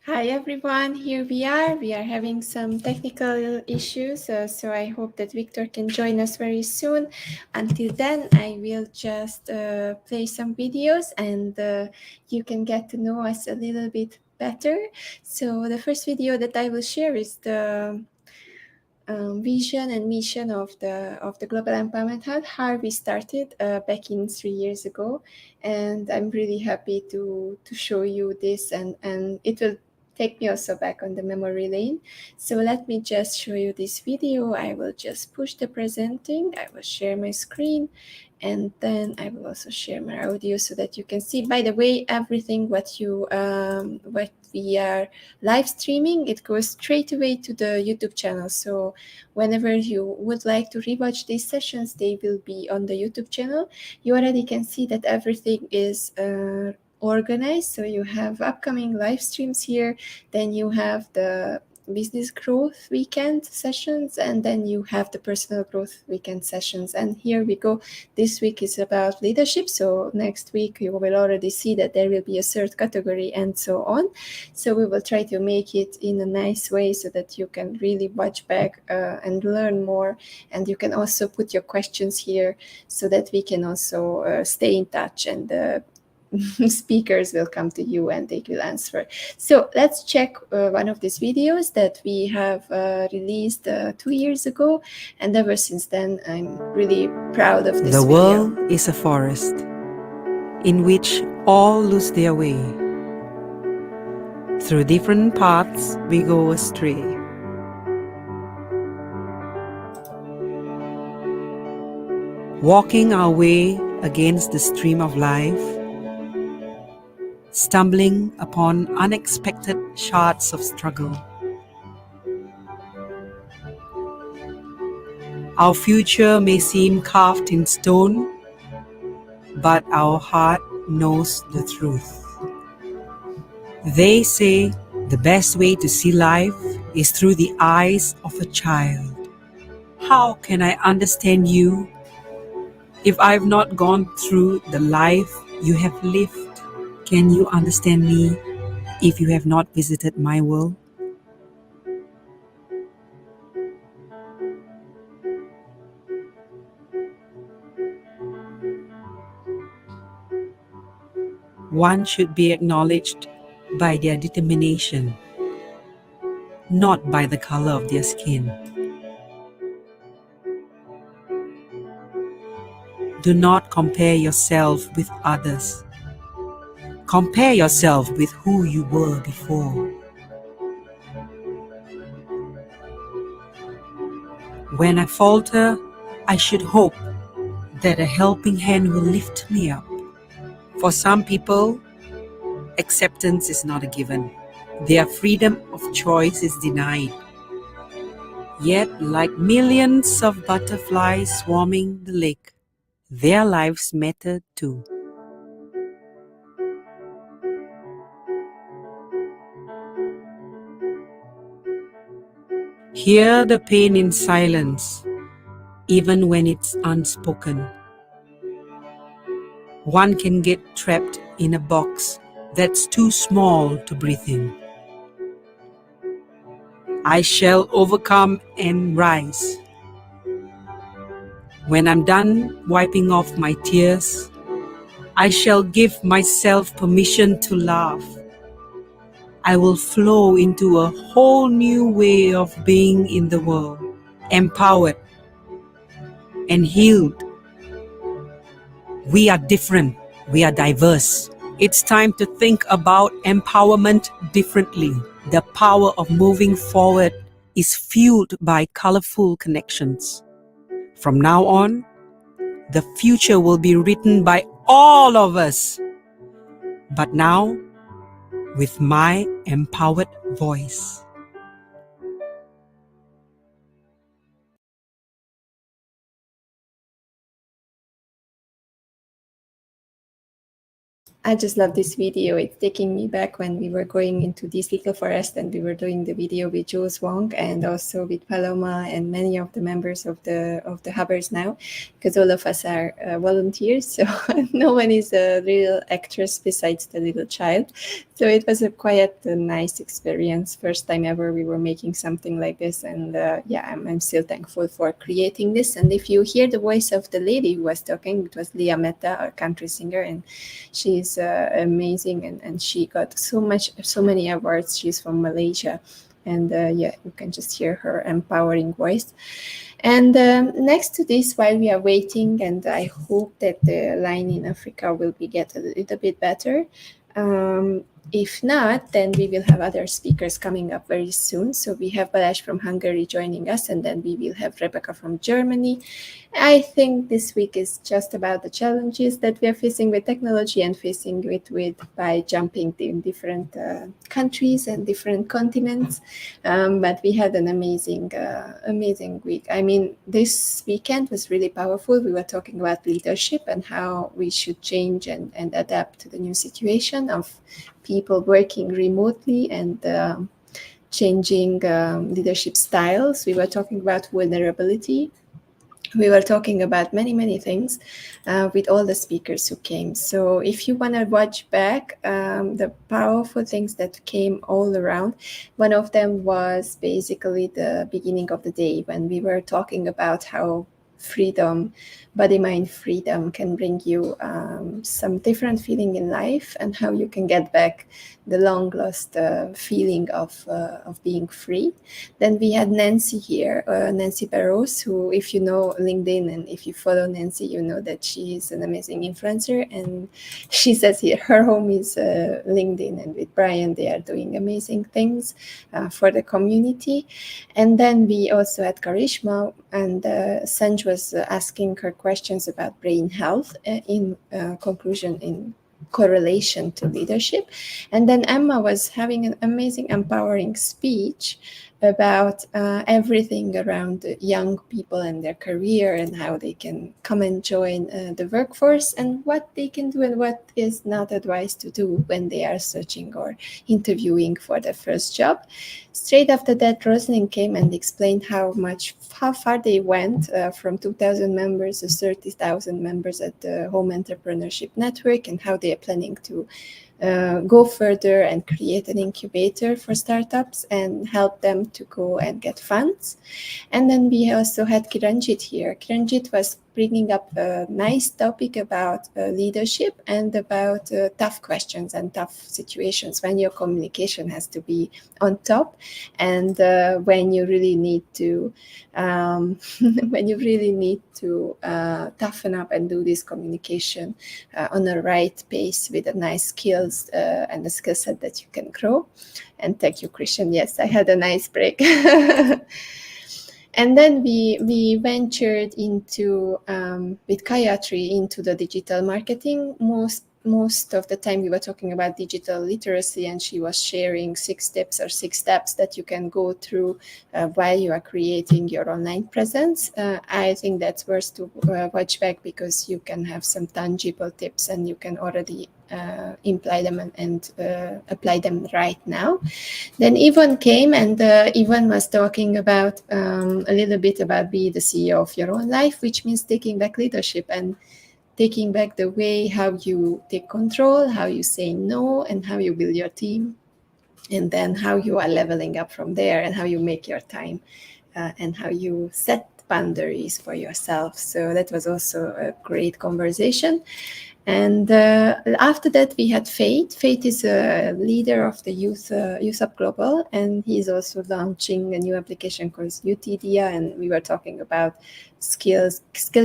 Hi everyone, here we are. We are having some technical issues, so I hope that Victor can join us very soon. Until then, I will just play some videos and you can get to know us a little bit better. So the first video that I will share is the vision and mission of the Global Empowerment Hub, how we started back in 3 years ago, and I'm really happy to show you this, and it will take me also back on the memory lane. So let me just show you this video. I will just push the presenting. I will share my screen, and then I will also share my audio so that you can see. By the way, everything what we are live streaming, it goes straight away to the YouTube channel. So whenever you would like to rewatch these sessions, they will be on the YouTube channel. You already can see that everything is organized. So you have upcoming live streams here, then you have the business growth weekend sessions, and then you have the personal growth weekend sessions. And here we go. This week is about leadership, so next week you will already see that there will be a third category and so on. So we will try to make it in a nice way so that you can really watch back and learn more, and you can also put your questions here so that we can also stay in touch, and speakers will come to you and they will answer. So let's check one of these videos that we have released 2 years ago, and ever since then I'm really proud of this The video. world is a forest in which all lose their way. Through different paths we go astray. Walking our way against the stream of life, stumbling upon unexpected shards of struggle. Our future may seem carved in stone, but our heart knows the truth. They say the best way to see life is through the eyes of a child. How can I understand you if I've not gone through the life you have lived? Can you understand me if you have not visited my world? One should be acknowledged by their determination, not by the color of their skin. Do not compare yourself with others. Compare yourself with who you were before. When I falter, I should hope that a helping hand will lift me up. For some people, acceptance is not a given. Their freedom of choice is denied. Yet, like millions of butterflies swarming the lake, their lives matter too. Hear the pain in silence, even when it's unspoken. One can get trapped in a box that's too small to breathe in. I shall overcome and rise. When I'm done wiping off my tears, I shall give myself permission to laugh. I will flow into a whole new way of being in the world, empowered and healed. We are different. We are diverse. It's time to think about empowerment differently. The power of moving forward is fueled by colorful connections. From now on, the future will be written by all of us. But now, with my empowered voice. I just love this video. It's taking me back when we were going into this little forest and we were doing the video with Jules Wong and also with Paloma and many of the members of the Hubbers now, because all of us are volunteers. So no one is a real actress besides the little child. So it was a quite a nice experience. First time ever we were making something like this, and yeah, I'm still thankful for creating this. And if you hear the voice of the lady who was talking, it was Leah Mehta, a country singer, and she's amazing, and she got so many awards. She's from Malaysia, and yeah, you can just hear her empowering voice. And next to this, while we are waiting, and I hope that the line in Africa will get a little bit better. If not, then we will have other speakers coming up very soon. So we have Balazs from Hungary joining us, and then we will have Rebecca from Germany. I think this week is just about the challenges that we are facing with technology and facing with by jumping in different countries and different continents. But we had an amazing week. I mean, this weekend was really powerful. We were talking about leadership and how we should change and adapt to the new situation of people working remotely and changing leadership styles. We were talking about vulnerability. We were talking about many things with all the speakers who came. So if you want to watch back the powerful things that came all around, one of them was basically the beginning of the day when we were talking about how freedom, body-mind freedom can bring you some different feeling in life, and how you can get back the long lost feeling of being free. Then we had Nancy here, Nancy Barrows, who, if you know LinkedIn and if you follow Nancy, you know that she is an amazing influencer. And she says here her home is LinkedIn, and with Brian they are doing amazing things for the community. And then we also had Karishma, and Sanj was asking her questions about brain health in conclusion in correlation to leadership. And then Emma was having an amazing empowering speech about everything around young people and their career, and how they can come and join the workforce, and what they can do and what is not advised to do when they are searching or interviewing for their first job. Straight after that, Rosalind came and explained how far they went from 2,000 members to 30,000 members at the Home Entrepreneurship Network, and how they are planning to go further and create an incubator for startups and help them to go and get funds. And then we also had Kiranjit here. Kiranjit was bringing up a nice topic about leadership and about tough questions and tough situations when your communication has to be on top, and when you really need to toughen up and do this communication on the right pace with a nice skills and a skill set that you can grow. And thank you, Christian. Yes, I had a nice break. And then we ventured into, with Kayatri, into the digital marketing. Most of the time we were talking about digital literacy, and she was sharing 6 steps that you can go through while you are creating your online presence. I think that's worth to watch back, because you can have some tangible tips and you can already imply them and apply them right now. Then Yvonne came, and Yvonne was talking about a little bit about be the CEO of your own life, which means taking back leadership and taking back the way how you take control, how you say no, and how you build your team, and then how you are leveling up from there, and how you make your time, and how you set boundaries for yourself. So that was also a great conversation. And after that, we had Fate. Fate is a leader of the Youth Up Global, and he's also launching a new application called UTDIA. And we were talking about skill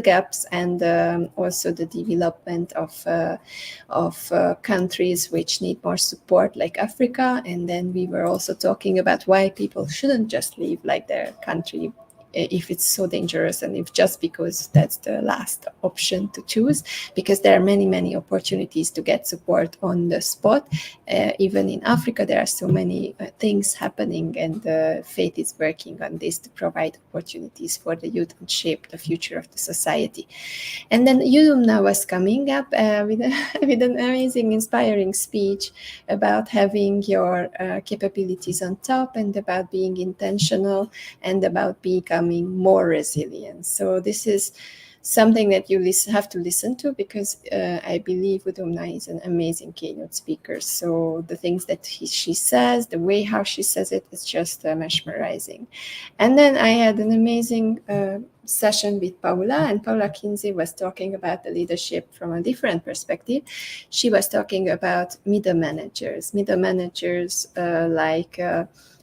gaps, and also the development of countries which need more support, like Africa. And then we were also talking about why people shouldn't just leave like their country if it's so dangerous and if just because that's the last option to choose, because there are many opportunities to get support on the spot. Even in Africa, there are so many things happening, and Faith is working on this to provide opportunities for the youth and shape the future of the society. And then Yudumna was coming up with, with an amazing, inspiring speech about having your capabilities on top and about being intentional and about becoming more resilient. So this is something that you have to listen to, because I believe Udumna is an amazing keynote speaker. So the things that she says, the way how she says it, is just mesmerizing. And then I had an amazing session with Paula, and Paula Kinsey was talking about the leadership from a different perspective. She was talking about middle managers like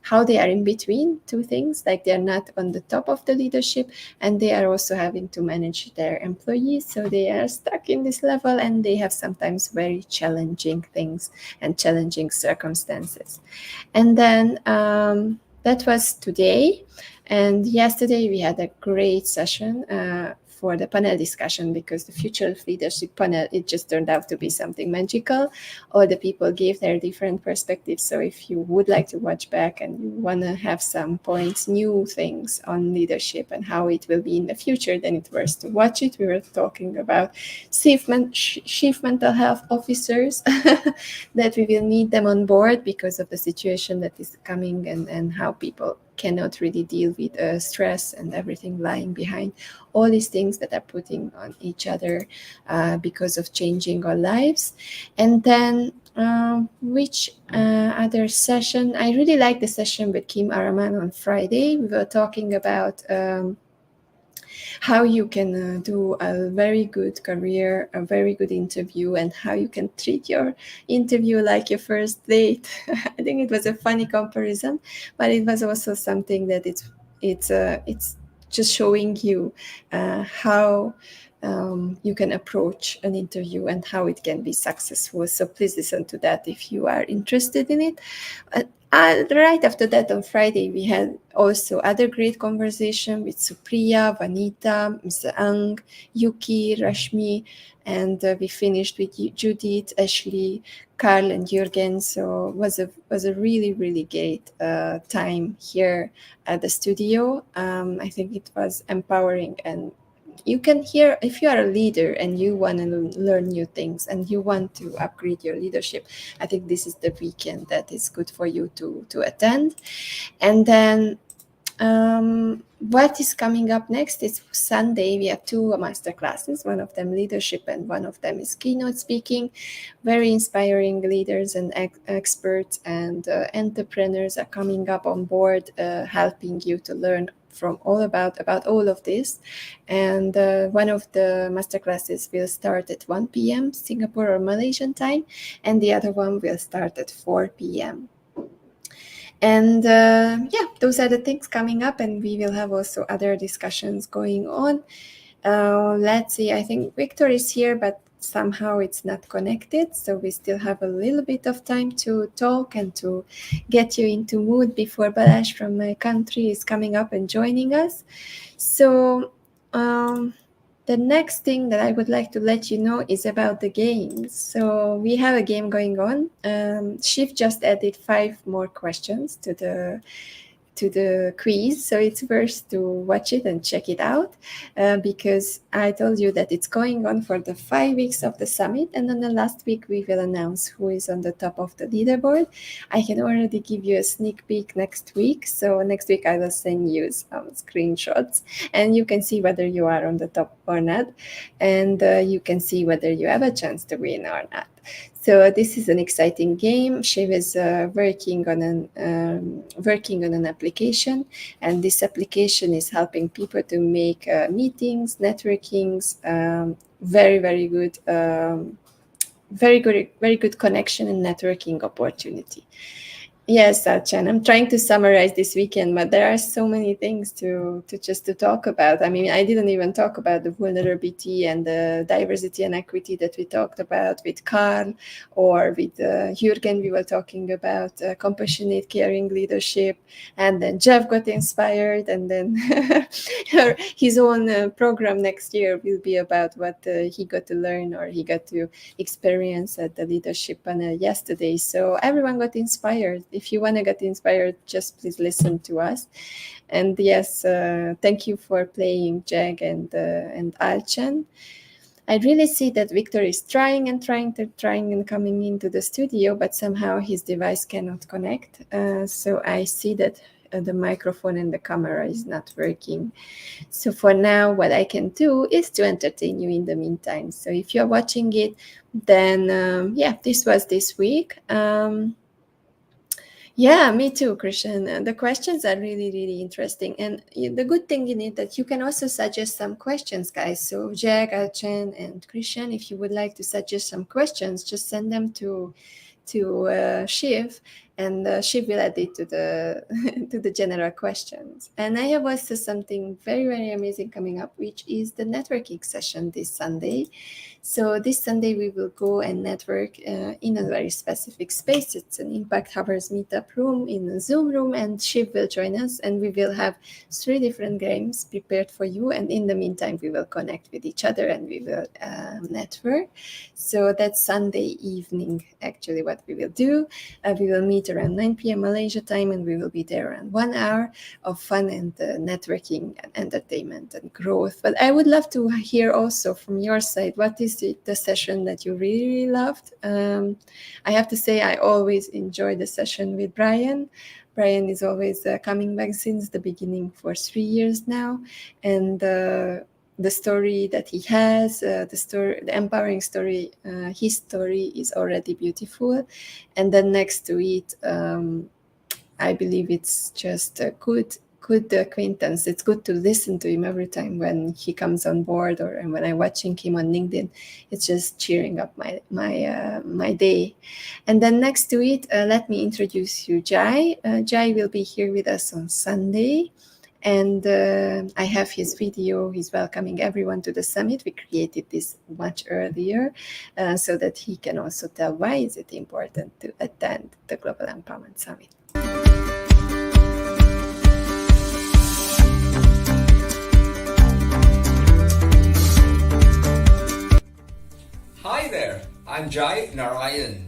how they are in between two things, like they're not on the top of the leadership, and they are also having to manage their employees. So they are stuck in this level, and they have sometimes very challenging things and challenging circumstances. And then that was today. And yesterday we had a great session for the panel discussion, because the Future of Leadership panel, it just turned out to be something magical. All the people gave their different perspectives. So if you would like to watch back and you want to have some points, new things on leadership and how it will be in the future, then it's worth to watch it. We were talking about chief mental health officers, that we will need them on board because of the situation that is coming, and how people cannot really deal with stress and everything lying behind all these things that are putting on each other because of changing our lives. And then which other session? I really like the session with Kim Araman on Friday. We were talking about how you can do a very good career, a very good interview, and how you can treat your interview like your first date. I think it was a funny comparison, but it was also something that it's just showing you how you can approach an interview and how it can be successful. So please listen to that if you are interested in it. Right after that, on Friday, we had also other great conversation with Supriya, Vanita, Mr. Ang, Yuki, Rashmi, and we finished with Judith, Ashley, Carl, and Jürgen. So it was a really great time here at the studio. I think it was empowering, and you can hear, if you are a leader and you want to learn new things and you want to upgrade your leadership, I think this is the weekend that is good for you to attend. And then what is coming up next is Sunday. We have two master classes, one of them leadership and one of them is keynote speaking. Very inspiring leaders and experts and entrepreneurs are coming up on board, helping you to learn from about all of this. And one of the master classes will start at 1 p.m. Singapore or Malaysian time, and the other one will start at 4 p.m. And those are the things coming up, and we will have also other discussions going on. Let's see, I think Victor is here, but somehow it's not connected. So we still have a little bit of time to talk and to get you into mood before Balazs from my country is coming up and joining us. So the next thing that I would like to let you know is about the games. So we have a game going on. Shiv just added 5 more questions to the quiz, so it's worth to watch it and check it out, because I told you that it's going on for the 5 weeks of the summit, and then the last week we will announce who is on the top of the leaderboard. I can already give you a sneak peek next week. So next week I will send you some screenshots and you can see whether you are on the top or not, and you can see whether you have a chance to win or not. So this is an exciting game. Shiv is working on an application, and this application is helping people to make meetings, networkings, very good connection and networking opportunity. Yes, Sachin. I'm trying to summarize this weekend, but there are so many things to talk about. I mean, I didn't even talk about the vulnerability and the diversity and equity that we talked about with Carl, or with Jürgen. We were talking about compassionate, caring leadership, and then Jeff got inspired, and then his own program next year will be about what he got to learn or he got to experience at the leadership panel yesterday. So everyone got inspired. If you want to get inspired, just please listen to us. And yes, thank you for playing Jag and Alchan. I really see that Victor is trying and coming into the studio, but somehow his device cannot connect. So I see that the microphone and the camera is not working. So for now, what I can do is to entertain you in the meantime. So if you're watching it, then yeah, this was this week. Yeah, me too, Christian. The questions are really, really interesting. And the good thing in it that you can also suggest some questions, guys. So Jack, Alchen, and Christian, if you would like to suggest some questions, just send them to Shiv, and Shiv will add it to the to the general questions. And I have also something very, very amazing coming up, which is the networking session this Sunday. So this Sunday we will go and network in a very specific space. It's an Impact Hubbers meetup room in a Zoom room, and Shiv will join us, and we will have 3 different games prepared for you. And in the meantime, we will connect with each other and we will network. So that's Sunday evening, actually, what we will do. We will meet around 9 p.m. Malaysia time, and we will be there around 1 hour of fun and networking and entertainment and growth. But I would love to hear also from your side, what is the session that you really loved? I have to say, I always enjoy the session with Brian. Brian is always coming back since the beginning for 3 years now. And the story that he has, the empowering story, his story is already beautiful. And then next to it, I believe it's just a good acquaintance. It's good to listen to him every time when he comes on board, or when I'm watching him on LinkedIn. It's just cheering up my day. And then next to it, let me introduce you Jai. Jai will be here with us on Sunday. And I have his video. He's welcoming everyone to the summit. We created this much earlier so that he can also tell why is it important to attend the Global Empowerment Summit. Hi there, I'm Jai Narayan.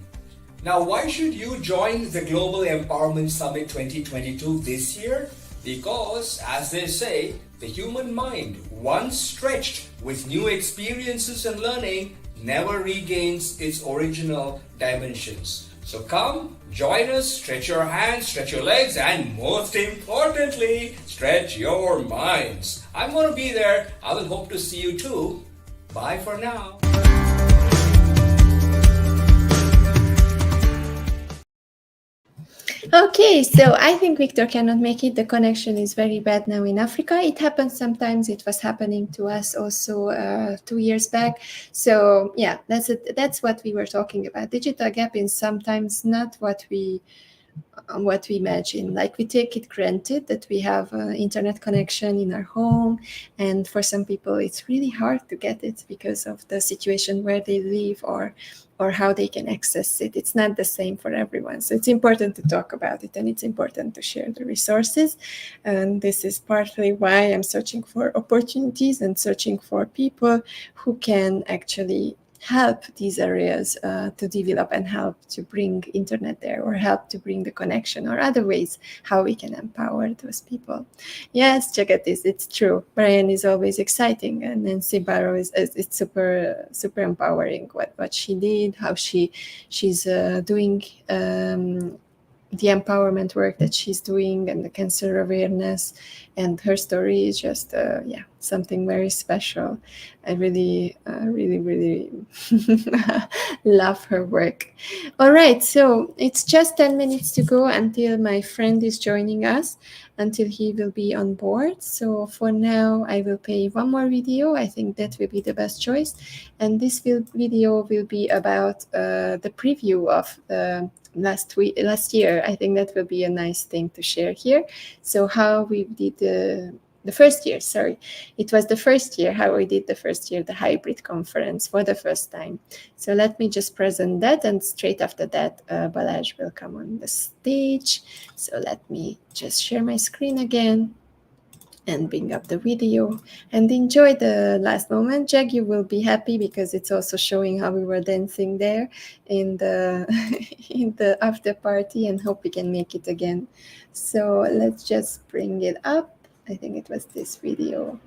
Now, why should you join the Global Empowerment Summit 2022 this year? Because, as they say, the human mind, once stretched with new experiences and learning, never regains its original dimensions. So come, join us, stretch your hands, stretch your legs, and most importantly, stretch your minds. I'm going to be there. I will hope to see you too. Bye for now. Okay, so I think Victor cannot make it. The connection is very bad now in Africa. It happens sometimes. It was happening to us also 2 years back. So yeah, that's what we were talking about. Digital gap is sometimes not what we imagine. Like, we take it granted that we have an internet connection in our home, and for some people it's really hard to get it because of the situation where they live or how they can access it. It's not the same for everyone. So it's important to talk about it, and it's important to share the resources. And this is partly why I'm searching for opportunities and searching for people who can actually help these areas to develop and help to bring internet there, or help to bring the connection, or other ways how we can empower those people. Yes, check it this. It's true. Brian is always exciting, and Nancy Barrow is it's super empowering what she did, how she's doing the empowerment work that she's doing, and the cancer awareness, and her story is just something very special. I really love her work. All right, so it's just 10 minutes to go until my friend is joining us, until he will be on board. So for now, I will play one more video. I think that will be the best choice. And this video will be about the preview of the last year. I think that will be a nice thing to share here. So how we did the first year, sorry, it was the first year, how we did the first year, the hybrid conference for the first time. So let me just present that, and straight after that, Balazs will come on the stage. So let me just share my screen again and bring up the video and enjoy the last moment. Jag, you will be happy because it's also showing how we were dancing there in the in the after party, and hope we can make it again. So let's just bring it up. I think it was this video.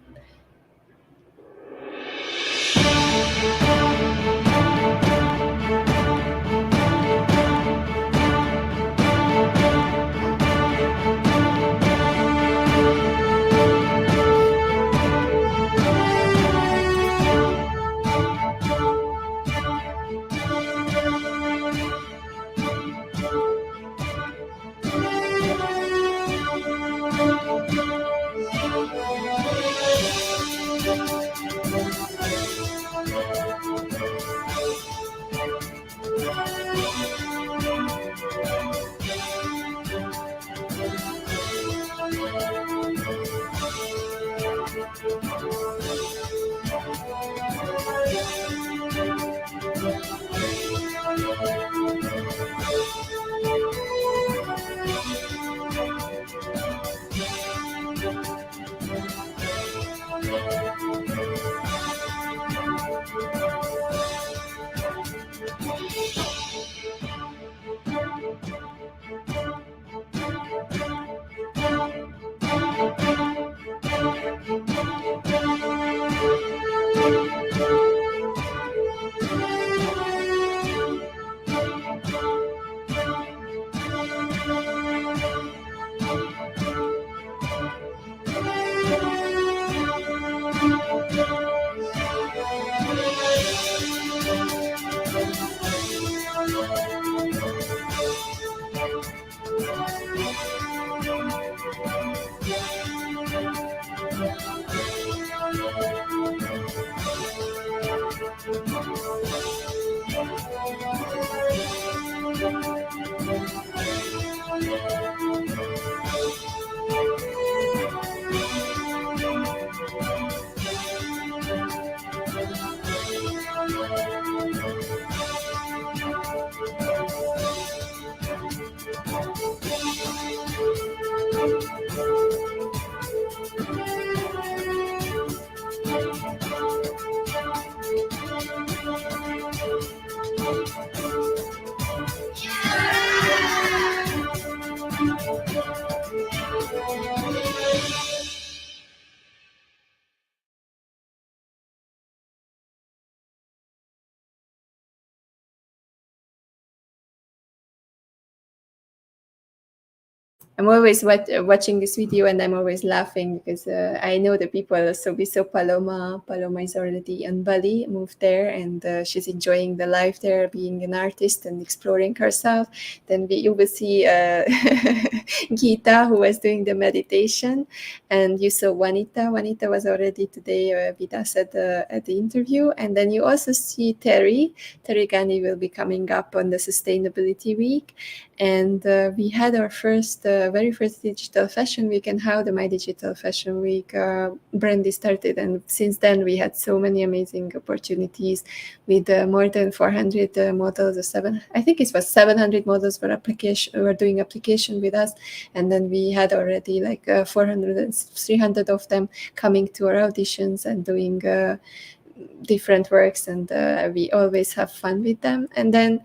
I'm always watching this video, and I'm always laughing because I know the people. So we saw Paloma. Paloma is already on Bali, moved there, and she's enjoying the life there, being an artist and exploring herself. Then you will see Geeta, who was doing the meditation, and you saw Juanita. Juanita was already today with us at the interview, and then you also see Terry. Terry Gani will be coming up on the Sustainability Week. And we had our very first digital fashion week, and how the My Digital Fashion Week brand is started. And since then, we had so many amazing opportunities with more than 400 models, I think it was 700 models were doing application with us. And then we had already like 400 and 300 of them coming to our auditions and doing different works. And we always have fun with them. And then,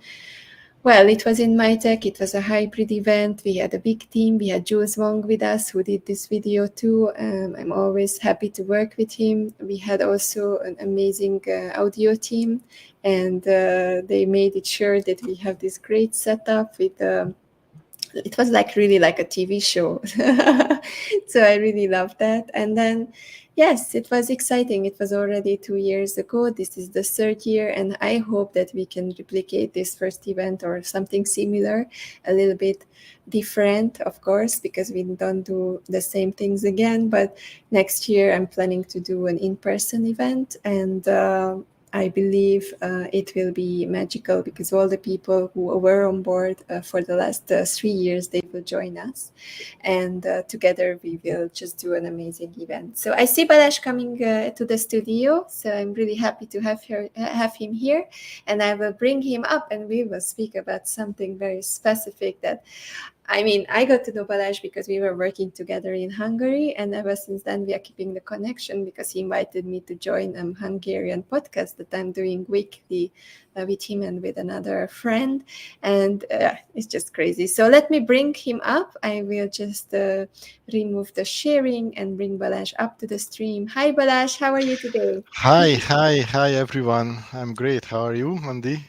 well, it was in MyTech. It was a hybrid event. We had a big team. We had Jules Wong with us, who did this video too. I'm always happy to work with him. We had also an amazing audio team, and they made it sure that we have this great setup with it was like really like a TV show. So I really loved that. And then, yes, it was exciting. It was already 2 years ago. This is the third year, and I hope that we can replicate this first event or something similar, a little bit different, of course, because we don't do the same things again. But next year, I'm planning to do an in-person event, and I believe it will be magical because all the people who were on board for the last 3 years, they will join us. And together we will just do an amazing event. So I see Balazs coming to the studio. So I'm really happy to have him here. And I will bring him up and we will speak about something very specific that I mean, I got to know Balazs because we were working together in Hungary, and ever since then we are keeping the connection because he invited me to join a Hungarian podcast that I'm doing weekly with him and with another friend, and it's just crazy. So let me bring him up. I will just remove the sharing and bring Balazs up to the stream. Hi Balazs, how are you today? Hi, everyone. I'm great. How are you, Andy?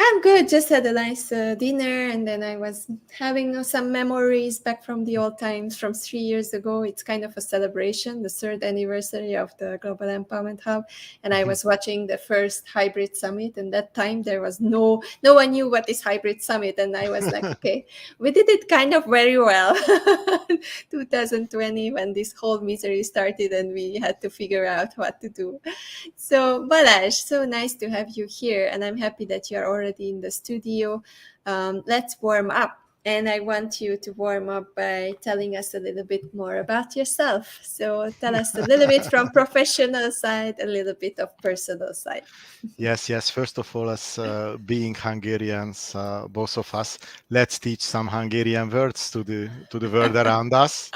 I'm good. Just had a nice dinner, and then I was having some memories back from the old times from 3 years ago. It's kind of a celebration, the third anniversary of the Global Empowerment Hub, and I was watching the first hybrid summit. And that time there was no one knew what is hybrid summit, and I was like, okay, we did it kind of very well. 2020 when this whole misery started, and we had to figure out what to do. So, Balazs, so nice to have you here, and I'm happy that you're already in the studio. Let's warm up. And I want you to warm up by telling us a little bit more about yourself. So tell us a little bit from professional side, a little bit of personal side. Yes. First of all, as being Hungarians, both of us, let's teach some Hungarian words to the world around us.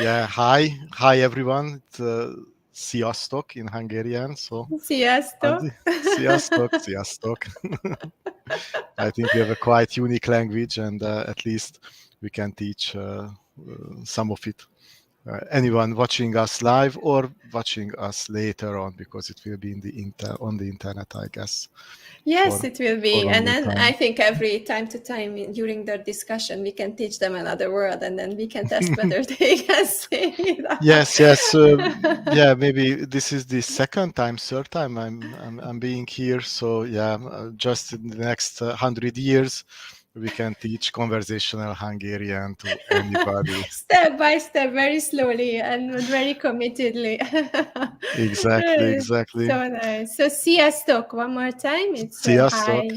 Yeah, hi everyone. It's, sziasztok in Hungarian. So, Sziasztok! Andy, sziasztok. I think we have a quite unique language, and at least we can teach some of it. Anyone watching us live or watching us later on, because it will be on the internet, I guess. Yes, it will be. for And longer then time. I think every time to time during the discussion, we can teach them another word and then we can test whether they can say it. Yes. Yeah, maybe this is the third time I'm being here. So yeah, just in the next 100 years, we can teach conversational Hungarian to anybody. Step by step, very slowly and very committedly. Exactly. So nice. So sziasztok one more time. It's Sziasztok. hi.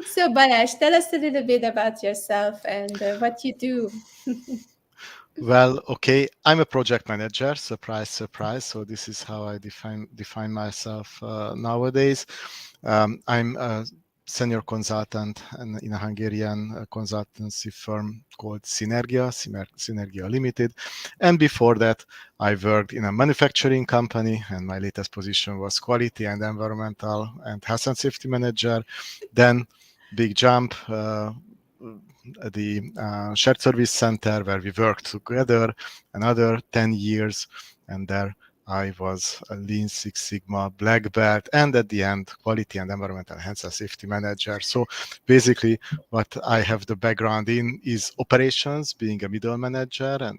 So Balazs, tell us a little bit about yourself and what you do. Well, okay, I'm a project manager. Surprise, surprise. So this is how I define myself nowadays. I'm a senior consultant in a Hungarian consultancy firm called Synergia Limited. And before that, I worked in a manufacturing company, and my latest position was quality and environmental and health and safety manager. Then big jump. The shared service center where we worked together another 10 years, and there I was a Lean Six Sigma black belt, and at the end quality and environmental health and safety manager. So basically what I have the background in is operations, being a middle manager and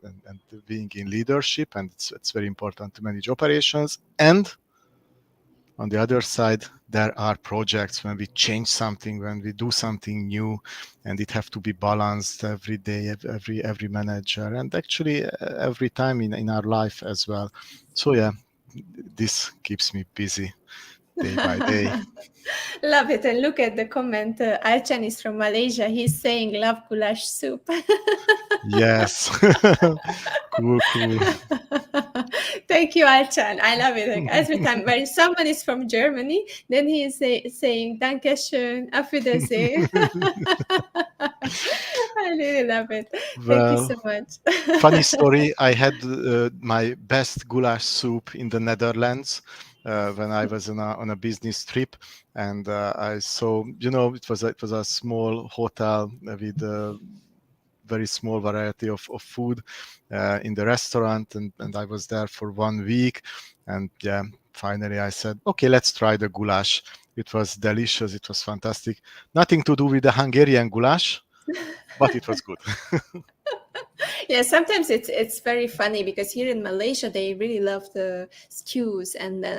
being in leadership, and it's very important to manage operations. And on the other side, there are projects when we change something, when we do something new, and it have to be balanced every day, every manager, and actually every time in our life as well. So yeah, this keeps me busy day by day. Love it. And look at the comment. Alchan is from Malaysia. He's saying love goulash soup. Yes. Cool. Thank you, Alchan. I love it. Like, every time when someone is from Germany, then he is saying Dankeschön, Auf Wiedersehen. I really love it. Thank you so Well, much. funny story, I had my best goulash soup in the Netherlands when I was on a business trip, and I saw, it was a small hotel with a very small variety of food in the restaurant, and I was there for 1 week, and yeah, finally I said, okay, let's try the goulash. It was delicious, it was fantastic. Nothing to do with the Hungarian goulash, but it was good. Yeah, sometimes it's very funny because here in Malaysia they really love the stews, and then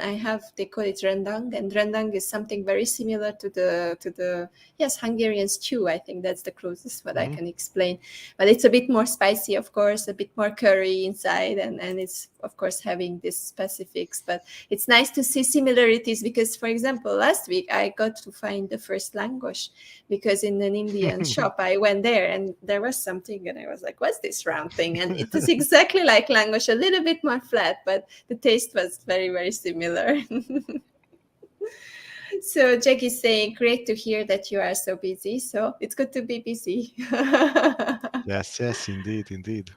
they call it rendang, and rendang is something very similar to the yes, Hungarian stew. I think that's the closest what I can explain, but it's a bit more spicy, of course, a bit more curry inside, and it's of course having these specifics. But it's nice to see similarities because, for example, last week I got to find the first langosh because in an Indian shop I went there and there was something and I was like, what's this round thing? And it was exactly like langosh, a little bit more flat, but the taste was very, very similar. So Jack is saying, great to hear that you are so busy. So it's good to be busy. Yes, indeed.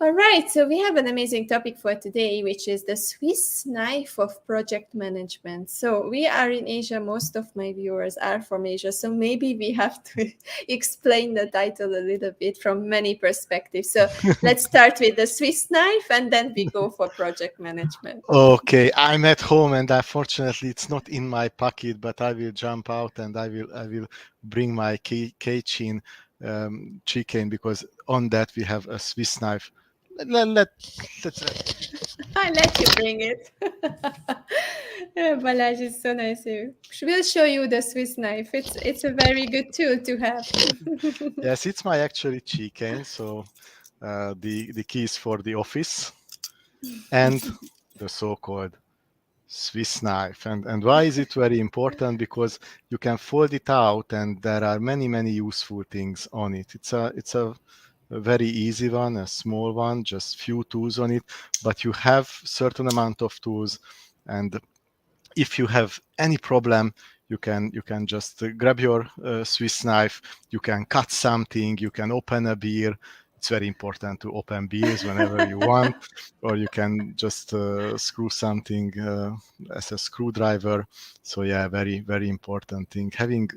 All right, so we have an amazing topic for today, which is the Swiss knife of project management. So we are in Asia. Most of my viewers are from Asia. So maybe we have to explain the title a little bit from many perspectives. So let's start with the Swiss knife and then we go for project management. Okay, I'm at home and unfortunately it's not in my pocket, but I will jump out and I will bring my kitchen chicken because on that we have a Swiss knife. Let's I let you bring it. Balazs is so nice. We'll show you the Swiss knife. It's a very good tool to have. Yes, it's my actually chicken. So the keys for the office and the so-called Swiss knife. And why is it very important? Because you can fold it out and there are many useful things on it. It's a very easy one, a small one, just few tools on it, but you have certain amount of tools, and if you have any problem, you can just grab your Swiss knife, you can cut something, you can open a beer. It's very important to open beers whenever you want, or you can just screw something as a screwdriver. So yeah, very important thing. Having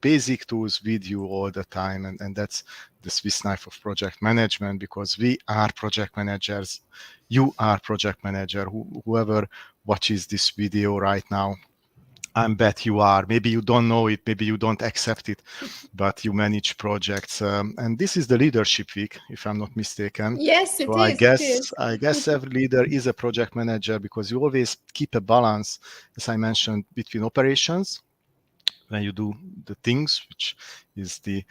basic tools with you all the time, and that's the Swiss knife of project management, because we are project managers. You are project manager. Whoever watches this video right now, I bet you are. Maybe you don't know it, maybe you don't accept it, but you manage projects. And this is the leadership week, if I'm not mistaken. Yes, it So is. It is. I guess every leader is a project manager, because you always keep a balance, as I mentioned, between operations, when you do the things, which is the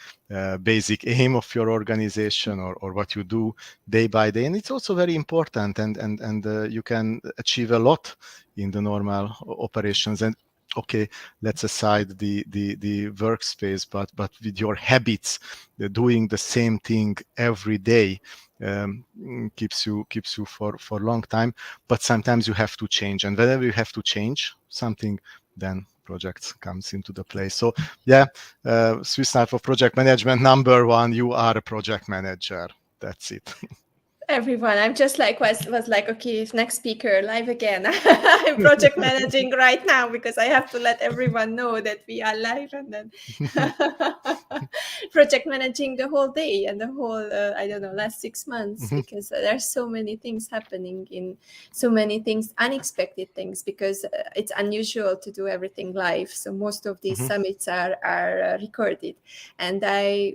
basic aim of your organization, or what you do day by day. And it's also very important, and you can achieve a lot in the normal operations. And okay, let's aside the workspace, but with your habits, doing the same thing every day keeps you for a long time. But sometimes you have to change, and whenever you have to change something, then projects comes into the play. So yeah, Swiss knife of project management number one: you are a project manager. That's it. Everyone, I'm just like was like, okay, next speaker live again. I'm project managing right now because I have to let everyone know that we are live, and then project managing the whole day and the whole I don't know, last 6 months, because there's so many things happening, in so many things, unexpected things, because it's unusual to do everything live. So most of these summits are recorded, and I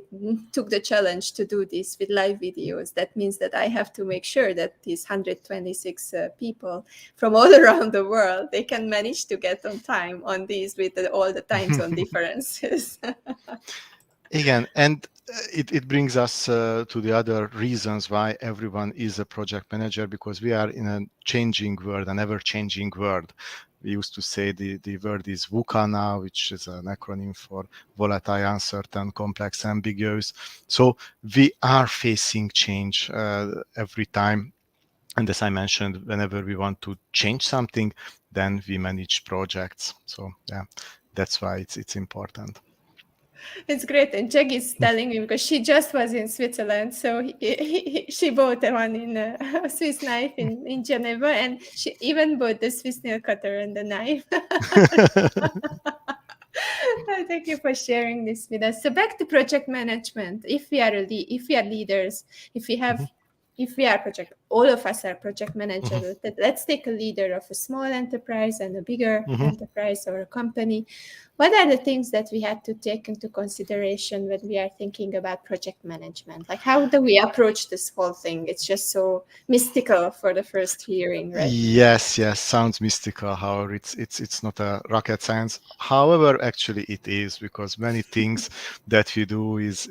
took the challenge to do this with live videos. That means that I have to make sure that these 126 people from all around the world, they can manage to get on time on these with all the time zone differences. Again, and it brings us to the other reasons why everyone is a project manager, because we are in a changing world, an ever-changing world. We used to say the word is VUCA now, which is an acronym for volatile, uncertain, complex, ambiguous. So we are facing change every time. And as I mentioned, whenever we want to change something, then we manage projects. So yeah, that's why it's important. It's great. And Jag is telling me, because she just was in Switzerland, so she bought one in a Swiss knife in Geneva, and she even bought the Swiss nail cutter and the knife. Thank you for sharing this with us. So back to project management. If we are leaders, if we are project all of us are project managers. Let's take a leader of a small enterprise and a bigger enterprise or a company. What are the things that we had to take into consideration when we are thinking about project management? Like, how do we approach this whole thing? It's just so mystical for the first hearing, right? Yes, yes, sounds mystical. However, it's not a rocket science. However, actually it is, because many things that we do is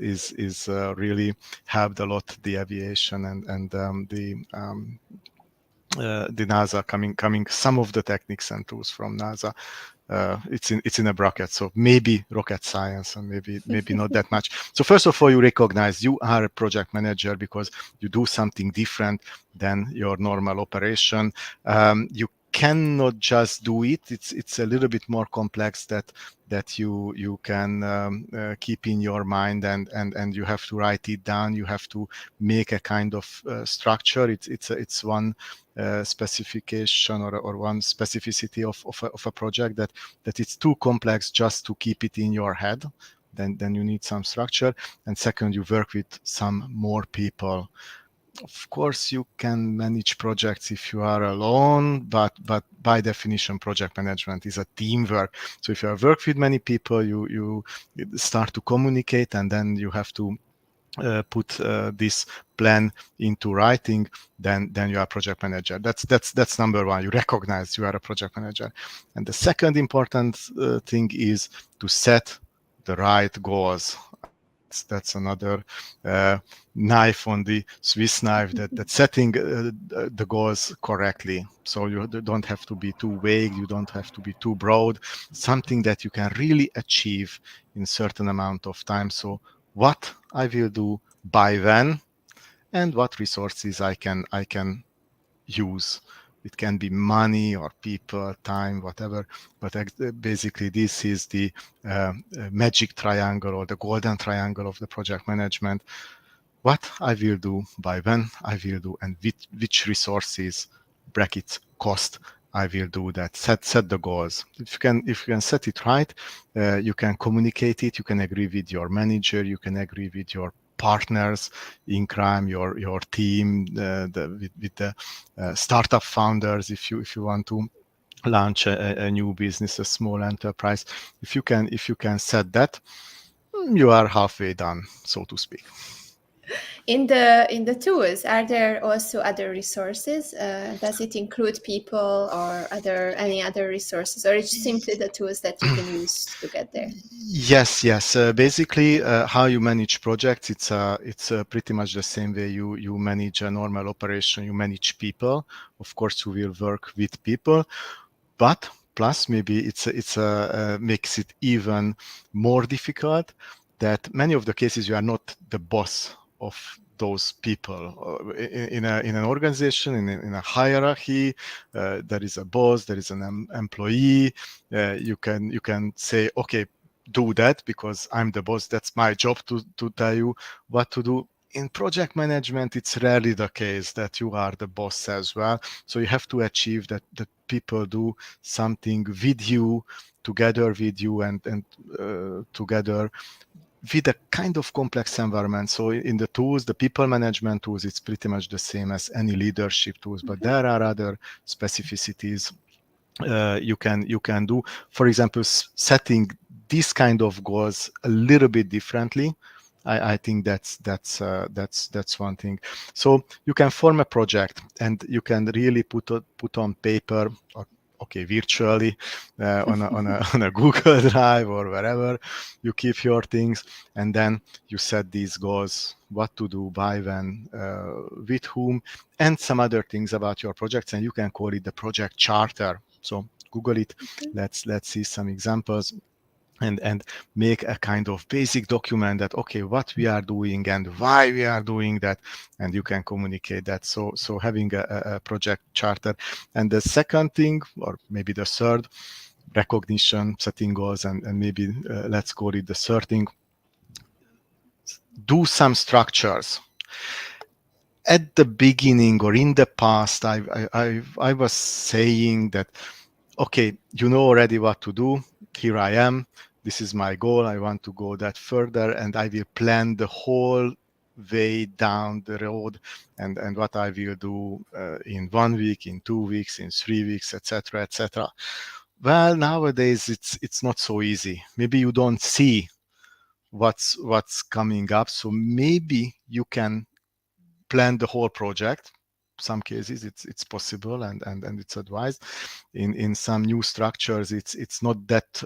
really helped a lot the aviation and the NASA coming some of the techniques and tools from NASA. It's in a bracket, so maybe rocket science and maybe not that much. So first of all, you recognize you are a project manager because you do something different than your normal operation. You cannot just do it. It's a little bit more complex that you can keep in your mind, and you have to write it down. You have to make a kind of structure. It's one specification or one specificity of a project that it's too complex just to keep it in your head. Then you need some structure. And second, you work with some more people. Of course, you can manage projects if you are alone, but by definition, project management is a teamwork. So if you have worked with many people, you start to communicate, and then you have to put this plan into writing. Then you are a project manager. That's number one. You recognize you are a project manager. And the second important thing is to set the right goals. That's another knife on the Swiss knife, that setting the goals correctly. So you don't have to be too vague, you don't have to be too broad, something that you can really achieve in certain amount of time. So what I will do by when, and what resources I can use. It can be money or people, time, whatever. But basically, this is the magic triangle or the golden triangle of the project management. What I will do, by when I will do, and which resources, brackets, cost, I will do that. Set the goals. If you can set it right, you can communicate it. You can agree with your manager. You can agree with your partners in crime, your team, with the startup founders. If you want to launch a new business, a small enterprise, if you can set that, you are halfway done, so to speak. In the tools, are there also other resources? Does it include people or any other resources, or it's simply the tools that you can use to get there? Yes. Basically, how you manage projects, it's pretty much the same way you manage a normal operation. You manage people. Of course, you will work with people, but plus maybe it's makes it even more difficult that many of the cases you are not the boss of those people. In an organization, in a hierarchy, there is a boss, there is an employee. You can say, okay, do that because I'm the boss. That's my job to tell you what to do. In project management, it's rarely the case that you are the boss as well. So you have to achieve that people do something with you, together with you, and together with a kind of complex environment. So in the tools, the people management tools, it's pretty much the same as any leadership tools, but there are other specificities you can do. For example, setting these kind of goals a little bit differently. I think that's one thing. So you can form a project, and you can really put on paper, or okay, virtually on a Google Drive or wherever you keep your things, and then you set these goals: what to do, by when, with whom, and some other things about your projects, and you can call it the project charter. So Google it. Let's see some examples. And make a kind of basic document that, okay, what we are doing and why we are doing that, and you can communicate that. So having a project charter. And the second thing, or maybe the third, recognition, setting goals, and maybe let's call it the third thing, do some structures. At the beginning or in the past, I was saying that, okay, you know already what to do. Here I am. This is my goal. I want to go that further, and I will plan the whole way down the road, and what I will do in 1 week, in 2 weeks, in 3 weeks, etc., etc. Well, nowadays it's not so easy. Maybe you don't see what's coming up, so maybe you can plan the whole project. Some cases it's possible, and it's advised. In some new structures it's not that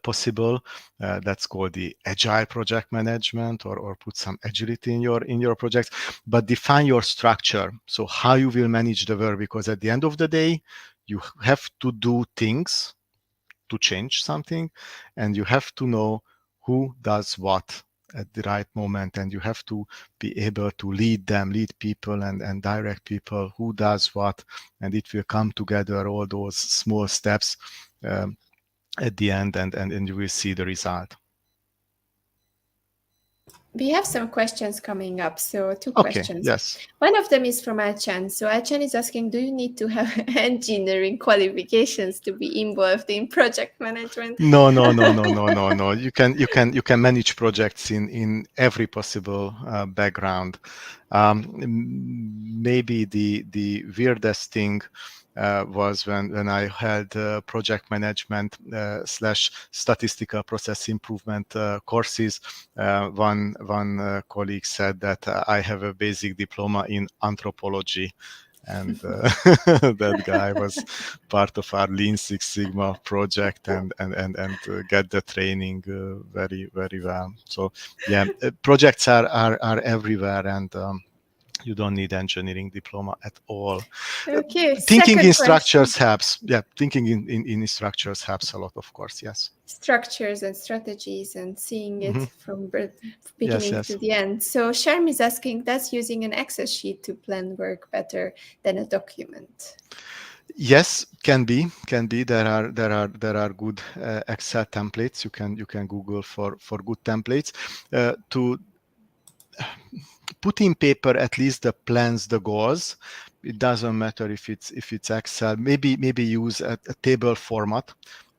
possible. That's called the agile project management, or put some agility in your projects. But define your structure, so how you will manage the work, because at the end of the day you have to do things to change something, and you have to know who does what at the right moment, and you have to be able to lead people, and direct people who does what, and it will come together, all those small steps at the end, and you will see the result. We have some questions coming up, so two Okay, questions. yes. One of them is from Achan. So Achan is asking, do you need to have engineering qualifications to be involved in project management? No. You can manage projects in every possible background. Maybe the weirdest thing was when I had project management slash statistical process improvement courses. One colleague said that I have a basic diploma in anthropology, and that guy was part of our Lean Six Sigma project, and get the training very well. So yeah, projects are everywhere, and you don't need engineering diploma at all. Okay, Thinking second in question. structures helps. Yeah, thinking in structures helps a lot, of course. Yes. Structures and strategies and seeing it Mhm. from Yes, beginning yes. to the end. So Sharm is asking, does using an Excel sheet to plan work better than a document? Yes, can be. There are good Excel templates. You can Google for good templates to put in paper at least the plans, the goals. It doesn't matter if it's Excel. Maybe use a table format,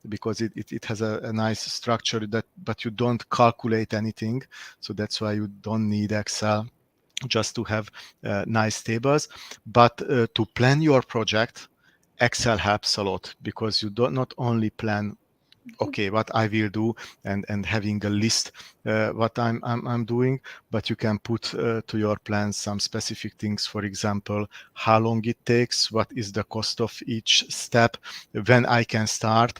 because it has a nice structure, that but you don't calculate anything. So that's why you don't need Excel, just to have nice tables. But to plan your project, Excel helps a lot, because you don't not only plan, okay, what I will do, and having a list what I'm doing, but you can put to your plans some specific things. For example, how long it takes, what is the cost of each step, when I can start.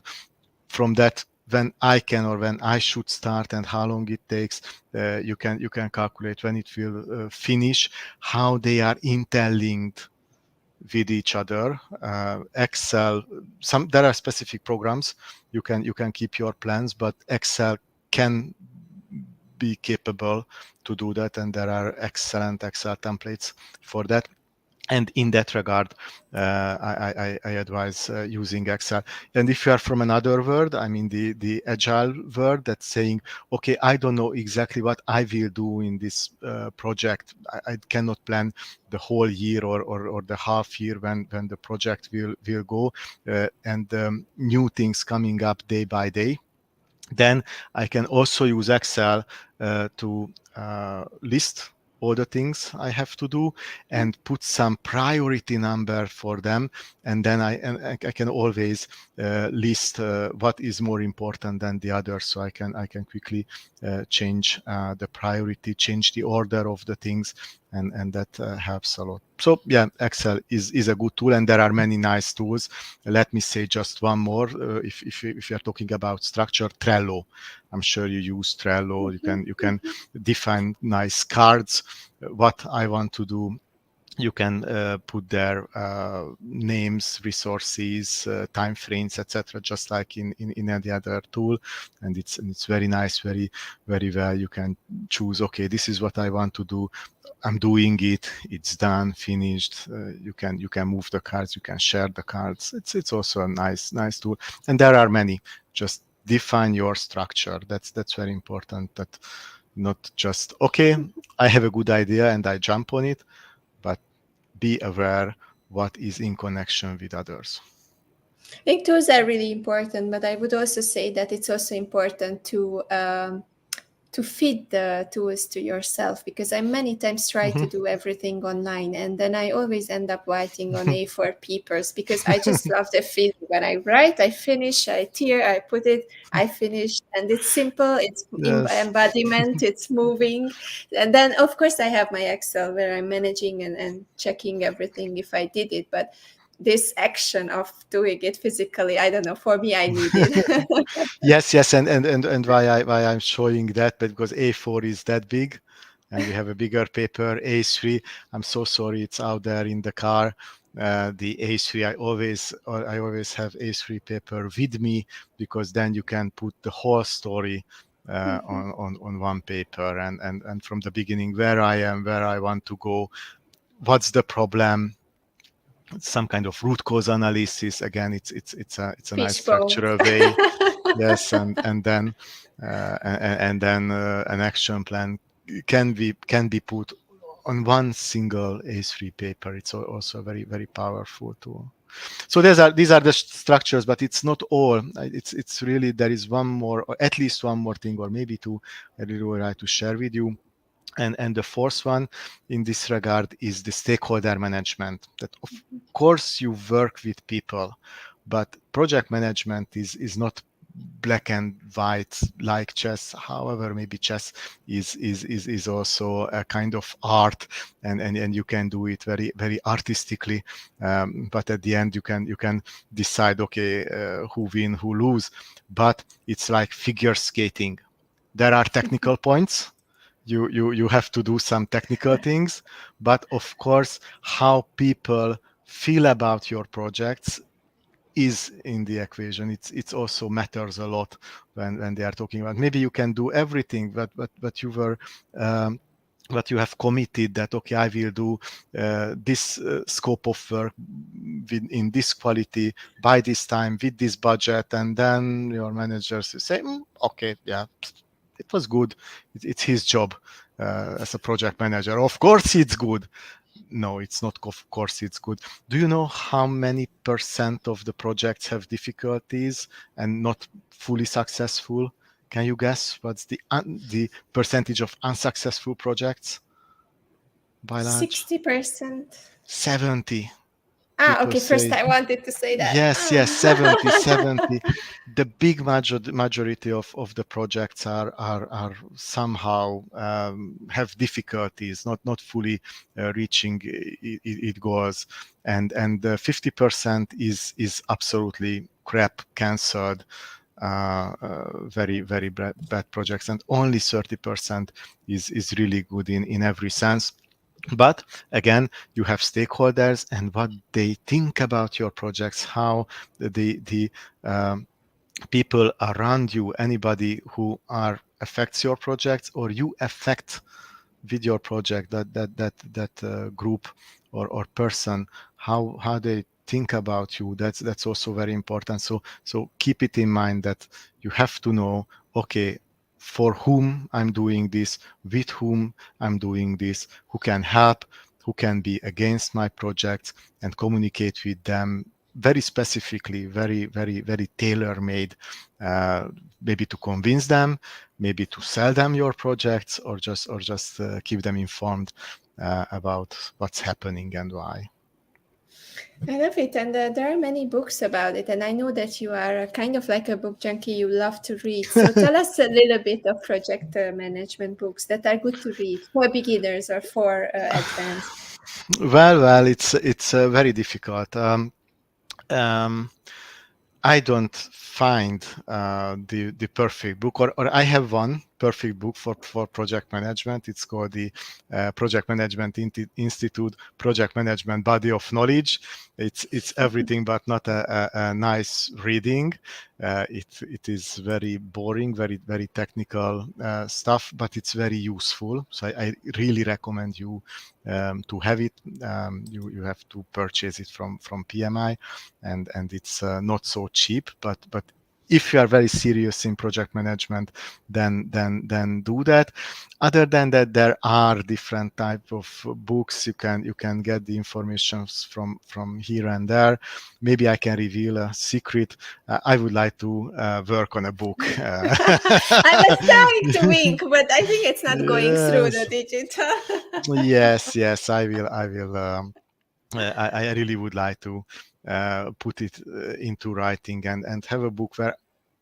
From that, when I can or when I should start, and how long it takes, you can calculate when it will finish, how they are interlinked with each other. Excel, there are specific programs you can keep your plans, but Excel can be capable to do that, and there are excellent Excel templates for that. And in that regard, I advise using Excel. And if you are from another world, I mean the agile world, that's saying, okay, I don't know exactly what I will do in this project. I cannot plan the whole year, or the half year when the project will go, and new things coming up day by day. Then I can also use Excel to list all the things I have to do, and put some priority number for them. And then I can always list what is more important than the other, so I can quickly change the priority, change the order of the things, and that helps a lot. So yeah, Excel is a good tool, and there are many nice tools. Let me say just one more. If you're talking about structure, Trello. I'm sure you use Trello. You can define nice cards. What I want to do, you can put their names, resources, time frames, etc., just like in any other tool. And it's very nice, very well. You can choose, okay, this is what I want to do. I'm doing it. It's done, finished. You can move the cards. You can share the cards. It's also a nice tool. And there are many. Just define your structure. That's very important. That not just, okay, I have a good idea and I jump on it, but be aware what is in connection with others. I think those are really important, but I would also say that it's also important to to feed the tools to yourself, because I many times try to do everything online, and then I always end up writing on A4 papers, because I just love the feeling when I write, I finish, I tear, I put it, I finish, and it's simple, it's Yes. embodiment, it's moving. And then of course I have my Excel where I'm managing and checking everything if I did it, but this action of doing it physically, I don't know, for me I need it. Yes, yes, and why I'm showing that, because A4 is that big, and we have a bigger paper, A3. I'm so sorry, it's out there in the car. The A3, I always have A3 paper with me, because then you can put the whole story on one paper, and from the beginning, where I am, where I want to go, what's the problem, some kind of root cause analysis. Again, it's a nice Fishbowl. structural way. Yes, and then an action plan can be put on one single A3 paper. It's also very, very powerful tool. So these are the structures, but it's not all. It's really, there is one more, or at least one more thing, or maybe two, I really would like to share with you. And the fourth one in this regard is the stakeholder management. That of course you work with people, but project management is not black and white like chess. However, maybe chess is also a kind of art, and you can do it very, very artistically. But at the end, you can decide, okay, who win, who lose. But it's like figure skating. There are technical points. You have to do some technical things, but of course, how people feel about your projects is in the equation. It's also matters a lot when they are talking about, maybe you can do everything, but you were but you have committed that, okay, I will do this scope of work in this quality by this time with this budget, and then your managers say, okay, yeah, it was good. It's his job as a project manager. Of course, it's good. No, it's not. Of course, it's good. Do you know how many percent of the projects have difficulties and not fully successful? Can you guess what's the percentage of unsuccessful projects by large? 60%. 70. Ah, People okay. First, say I wanted to say that. yes, yes, Ah. 70, 70. The big majority of the projects are somehow have difficulties, not fully reaching it goals, and 50% is absolutely crap, cancelled, very, very bad projects, and only 30% is really good in every sense. But again, you have stakeholders and what they think about your projects, how the people around you, anybody who affects your projects, or you affect with your project, that group or person, how they think about you. That's also very important. So keep it in mind that you have to know, okay, for whom I'm doing this, with whom I'm doing this, who can help, who can be against my projects, and communicate with them very specifically, very, very, very tailor-made, maybe to convince them, maybe to sell them your projects, or just keep them informed about what's happening and why. I love it. And there are many books about it. And I know that you are kind of like a book junkie. You love to read. So tell us a little bit of project management books that are good to read for beginners or for advanced. Well, it's very difficult. Um, I don't find the perfect book, or I have one perfect book for project management. It's called the Project Management Institute Project Management Body of Knowledge. It's everything but not a nice reading. It is very boring, very, very technical stuff, but it's very useful. So I really recommend you to have it. You have to purchase it from PMI, and it's not so cheap, but if you are very serious in project management, then do that. Other than that, there are different type of books. You can get the information from here and there. Maybe I can reveal a secret. I would like to work on a book. I was trying to wink, but I think it's not going through the Yes, digital. yes. I will. I really would like to put it into writing and have a book where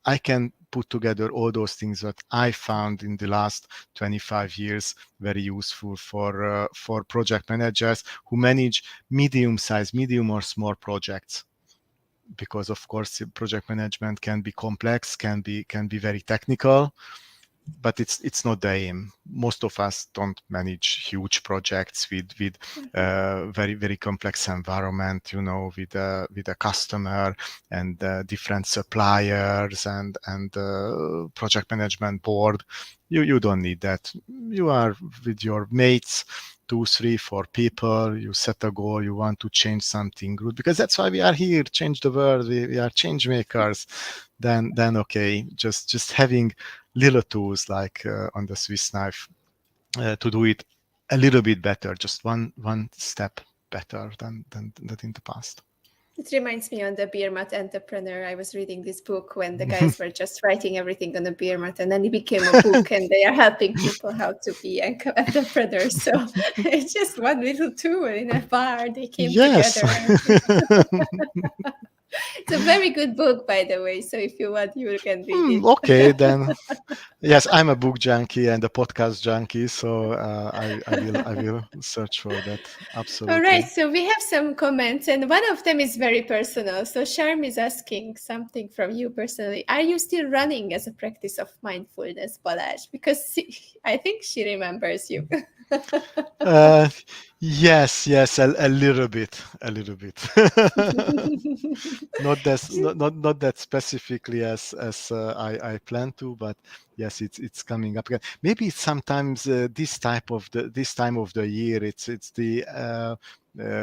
I can put together all those things that I found in the last 25 years very useful for project managers who manage medium or small projects. Because of course, project management can be complex, can be very technical, but it's not the aim. Most of us don't manage huge projects with very complex environment, with a customer and different suppliers and project management board. You don't need that. You are with your mates, 2, 3, 4 people. You set a goal. You want to change something good, because that's why we are here. Change the world. We are change makers. Then okay, just having little tools like on the Swiss knife to do it a little bit better, just one step better than in the past. It reminds me on the beer mat entrepreneur. I was reading this book when the guys were just writing everything on a beer mat, and then it became a book, and they are helping people how to be entrepreneurs. So it's just one little tool in a bar. They came Yes. together. It's a very good book, by the way. So if you want, you can read it. Okay, then. Yes, I'm a book junkie and a podcast junkie, so I will search for that. Absolutely. All right, so we have some comments, and one of them is very personal. So Sharm is asking something from you personally. Are you still running as a practice of mindfulness, Balazs? Because I think she remembers you. Yes, a little bit. Not that specifically as I plan to, but yes, it's coming up again. Maybe sometimes this time of the year, it's the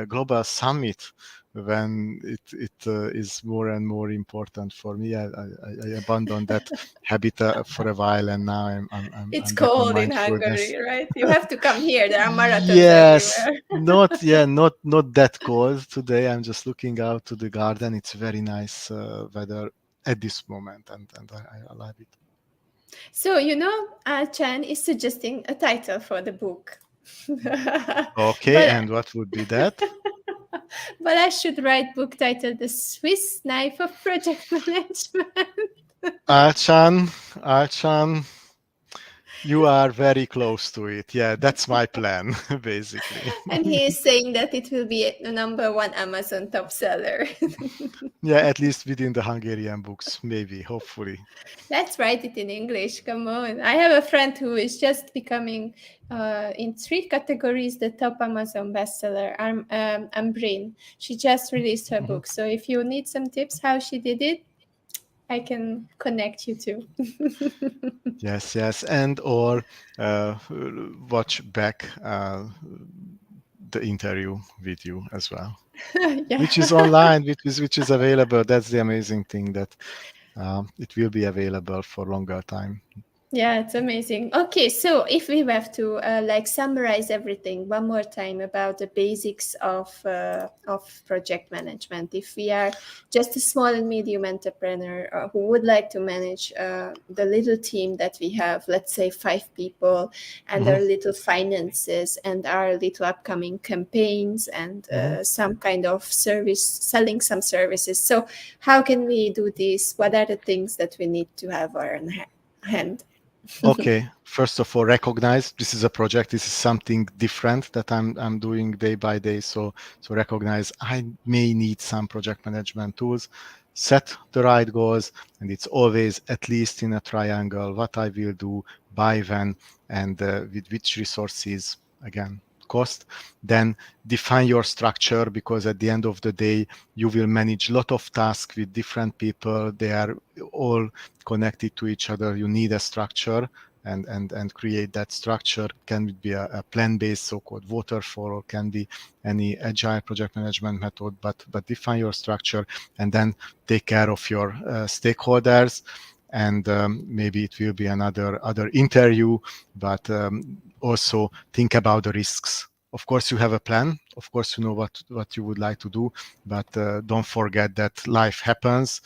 global summit when it is more and more important for me. I abandoned that habit for a while, and now It's I'm back on cold in mindfulness. Hungary, right? You have to come here. There are marathons Yes, everywhere. not that cold today. I'm just looking out to the garden. It's very nice weather at this moment, and I love it. So, Chan is suggesting a title for the book. Okay, but and what would be that? but I should write book titled The Swiss Knife of Project Management. Archan, you are very close to it. Yeah, that's my plan, basically. And he is saying that it will be a #1 Amazon top seller. Yeah, at least within the Hungarian books, maybe, hopefully. Let's write it in English. Come on. I have a friend who is just becoming, in 3 categories, the top Amazon bestseller, Ambrin. She just released her book. So if you need some tips how she did it, I can connect you to. Yes, and or watch back the interview with you as well, Yeah. which is online, which is available. That's the amazing thing, that it will be available for longer time. Yeah, it's amazing. Okay, so if we have to summarize everything one more time about the basics of project management, if we are just a small and medium entrepreneur who would like to manage the little team that we have, let's say 5 people, and our little finances and our little upcoming campaigns and some kind of service, selling some services. So how can we do this? What are the things that we need to have on hand? Okay, first of all, recognize this is a project. This is something different that I'm doing day by day. So recognize I may need some project management tools. Set the right goals, and it's always at least in a triangle. What I will do, by when, and with which resources. Again, cost. Then define your structure, because at the end of the day, you will manage a lot of tasks with different people. They are all connected to each other. You need a structure and create that structure. Can be a plan-based, so-called waterfall, or can be any agile project management method, but define your structure and then take care of your stakeholders. And maybe it will be another interview, but also think about the risks. Of course, you have a plan. Of course, you know what you would like to do, but don't forget that life happens,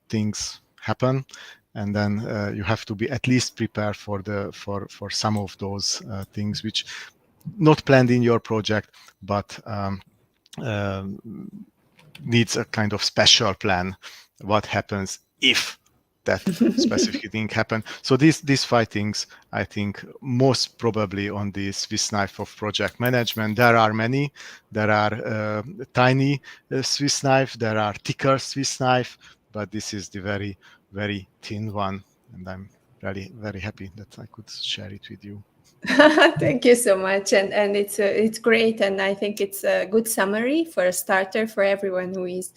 things happen, and then you have to be at least prepared for some of those things which not planned in your project, but needs a kind of special plan. What happens if that specific thing happen? So these 5 things, I think, most probably on the Swiss knife of project management. There are many. There are tiny Swiss knife. There are thicker Swiss knife, but this is the very, very thin one, and I'm really very happy that I could share it with you. Thank you so much, and it's great, and I think it's a good summary for a starter for everyone who is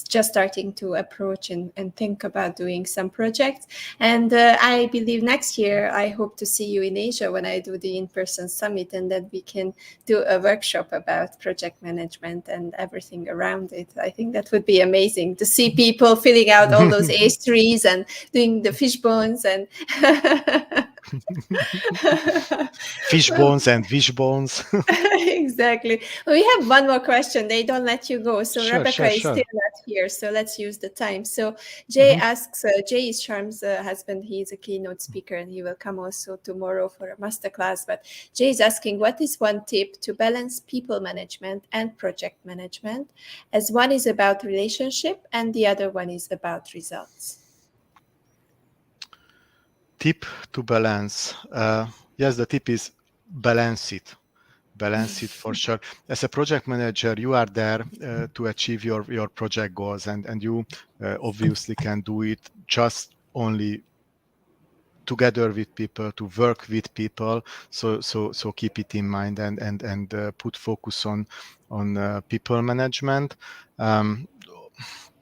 just starting to approach and think about doing some projects. And I believe next year I hope to see you in Asia when I do the in-person summit, and that we can do a workshop about project management and everything around it. I think that would be amazing to see people filling out all those A3s and doing the fish bones and Fish bones and fish bones. Exactly. We have one more question. They don't let you go. So Sure, Rebecca sure, is sure. still not here. So let's use the time. So Jay asks, Jay is Charm's husband. He's a keynote speaker and he will come also tomorrow for a masterclass. But Jay is asking, what is one tip to balance people management and project management, as one is about relationship and the other one is about results? Tip to balance. Yes, the tip is balance it. Balance it for sure. As a project manager, you are there to achieve your project goals, and you obviously can do it just only together with people, to work with people. So keep it in mind and put focus on people management.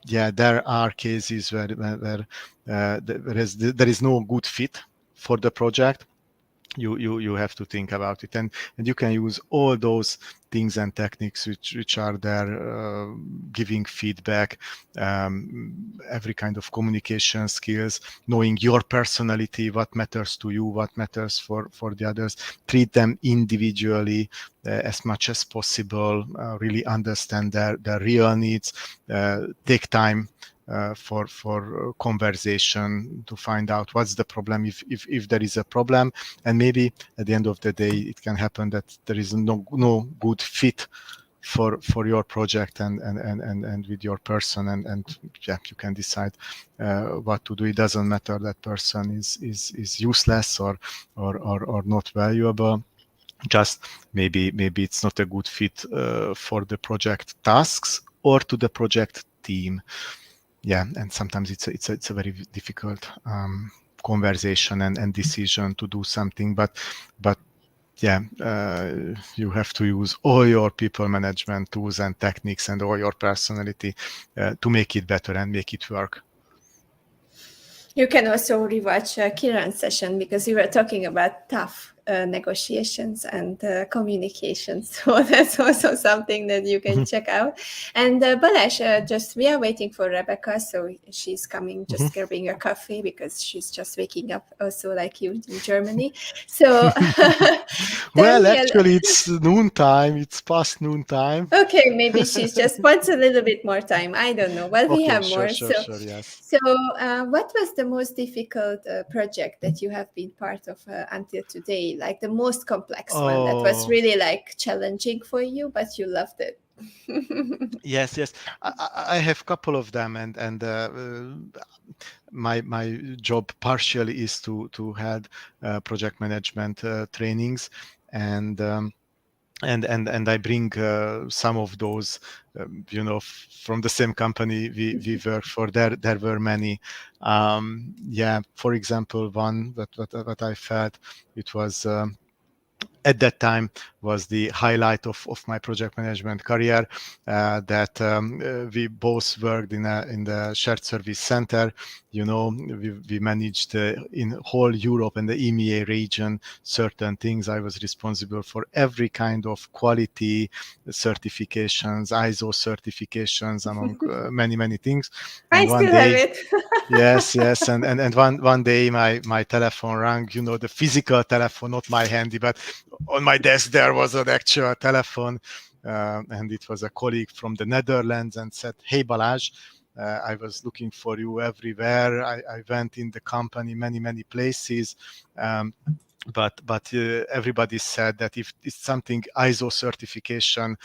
Yeah, there are cases where there is no good fit for the project. You have to think about it, and you can use all those things and techniques which are there, giving feedback, every kind of communication skills, knowing your personality, what matters to you, what matters for the others. Treat them individually as much as possible. Really understand their real needs. Take time for conversation to find out what's the problem, if there is a problem, and maybe at the end of the day it can happen that there is no good fit for your project and with your person, and yeah, you can decide what to do. It doesn't matter that person is useless or not valuable. Just maybe it's not a good fit for the project tasks or to the project team. Yeah, and sometimes it's a very difficult conversation and decision to do something, but yeah, you have to use all your people management tools and techniques and all your personality to make it better and make it work. You can also rewatch Kiran's session because we were talking about tough negotiations and communications. So that's also something that you can check out. And Balazs, we are waiting for Rebecca. So she's coming, just grabbing a coffee because she's just waking up also like you in Germany. So well, actually it's noontime. It's past noontime. Okay, maybe she's just wants a little bit more time. I don't know. Well, we Okay, have sure, more. sure, yes. So, what was the most difficult project that you have been part of until today? Like the most complex one that was really like challenging for you, but you loved it. Yes. I have a couple of them, and my job partially is to head project management trainings, and I bring some of those, from the same company we work for. There were many. Yeah, for example, one that I felt it was. At that time was the highlight of my project management career, that we both worked in the shared service center. we managed in whole Europe and the EMEA region certain things. I was responsible for every kind of quality certifications, ISO certifications, among many things. I And one still have day, it. yes, and one day my telephone rang, the physical telephone, not my handy, but on my desk there was an actual telephone, and it was a colleague from the Netherlands, and said, "Hey Balazs, I was looking for you everywhere. I went in the company many places." But everybody said that if it's something ISO certification,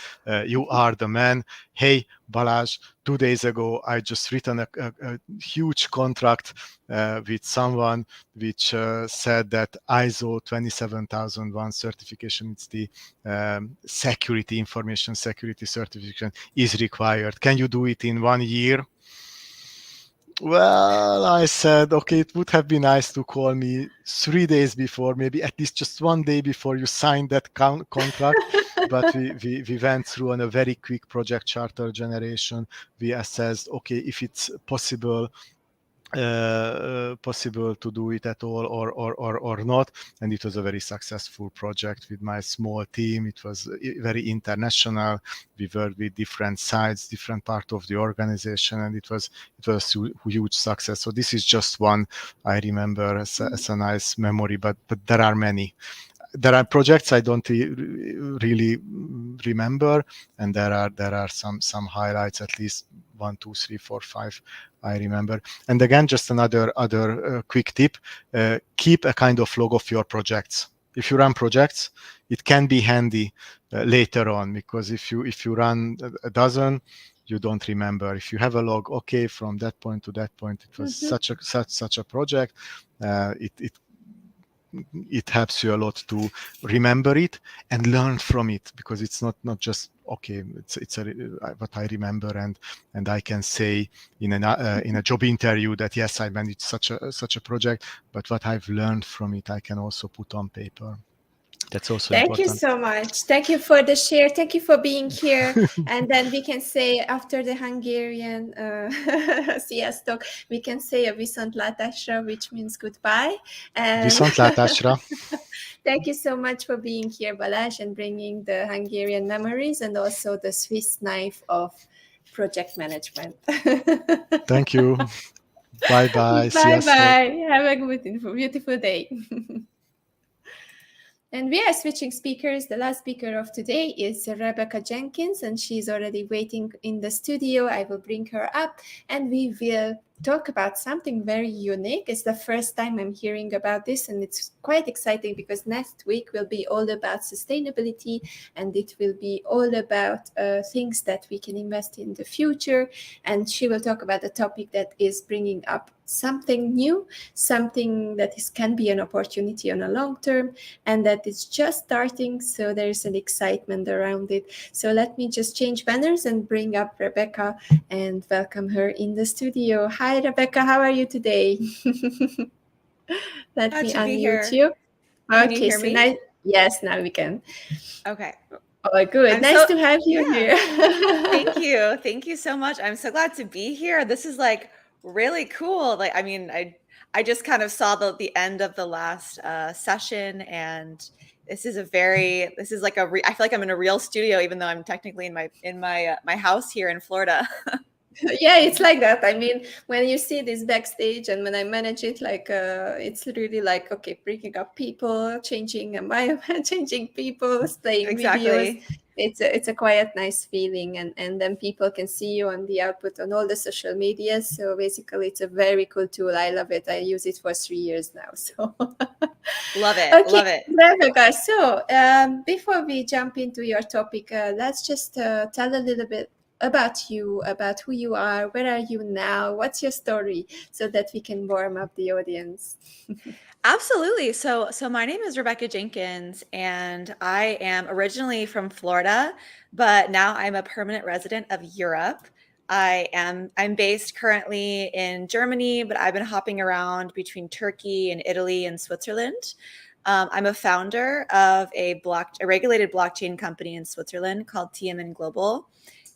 you are the man. Hey Balazs, 2 days ago I just written a huge contract with someone which said that ISO 27001 certification, it's the security, information security certification, is required. Can you do it in 1 year? Well, I said, okay, it would have been nice to call me 3 days before, maybe at least just one day before you signed that contract. But we went through on a very quick project charter generation. We assessed, okay, if it's possible to do it at all or not, and it was a very successful project with my small team. It was very international. We worked with different sites, different part of the organization, and it was a huge success. So this is just one I remember as a nice memory, but there are many. There are projects I don't really remember, and there are some highlights, at least 1, 2, 3, 4, 5 I remember. And again, just another quick tip: keep a kind of log of your projects. If you run projects, it can be handy later on, because if you run a dozen, you don't remember. If you have a log, okay, from that point to that point, it was such a project. It helps you a lot to remember it and learn from it, because it's not just okay, it's what I remember, and I can say in a job interview that yes, I managed such a project, but what I've learned from it I can also put on paper. That's also Thank you important. so much. Thank you for the share. Thank you for being here. And then we can say, after the Hungarian CS talk, we can say a viszontlátásra, which means goodbye. And Viszontlátásra. thank you so much for being here, Balazs, and bringing the Hungarian memories and also the Swiss knife of project management. Thank you. Bye. Bye Sziasztok. bye. Have a beautiful day. And we are switching speakers. The last speaker of today is Rebecca Jenkins, and she's already waiting in the studio. I will bring her up, and we will talk about something very unique. It's the first time I'm hearing about this, and it's quite exciting because next week will be all about sustainability, and it will be all about things that we can invest in the future. And she will talk about a topic that is bringing up something new, something that can be an opportunity on a long term, and that is just starting. So there's an excitement around it. So let me just change banners and bring up Rebecca and welcome her in the studio. Hi, Rebecca. How are you today? Let me unmute you. Can you Okay, hear so me? now, yes, now we can. Okay. Oh, good. Nice to have you here. Thank you so much. I'm so glad to be here. This is like really cool. Like, I mean, I just kind of saw the end of the last session, and this is like I feel like I'm in a real studio, even though I'm technically in my house here in Florida. Yeah, it's like that. I mean, when you see this backstage and when I manage it, like it's really like, okay, bringing up people, changing environment, changing people, playing videos. It's a quite nice feeling, and then people can see you on the output on all the social media. So basically, it's a very cool tool. I love it. I use it for 3 years now. So Love it. okay, Love it. Rebecca. So before we jump into your topic, let's just tell a little bit about you, about who you are, where are you now, what's your story, so that we can warm up the audience. Absolutely. So my name is Rebecca Jenkins, and I am originally from Florida, but now I'm a permanent resident of Europe. I'm based currently in Germany, but I've been hopping around between Turkey and Italy and Switzerland. I'm a founder of a regulated blockchain company in Switzerland called TMN Global.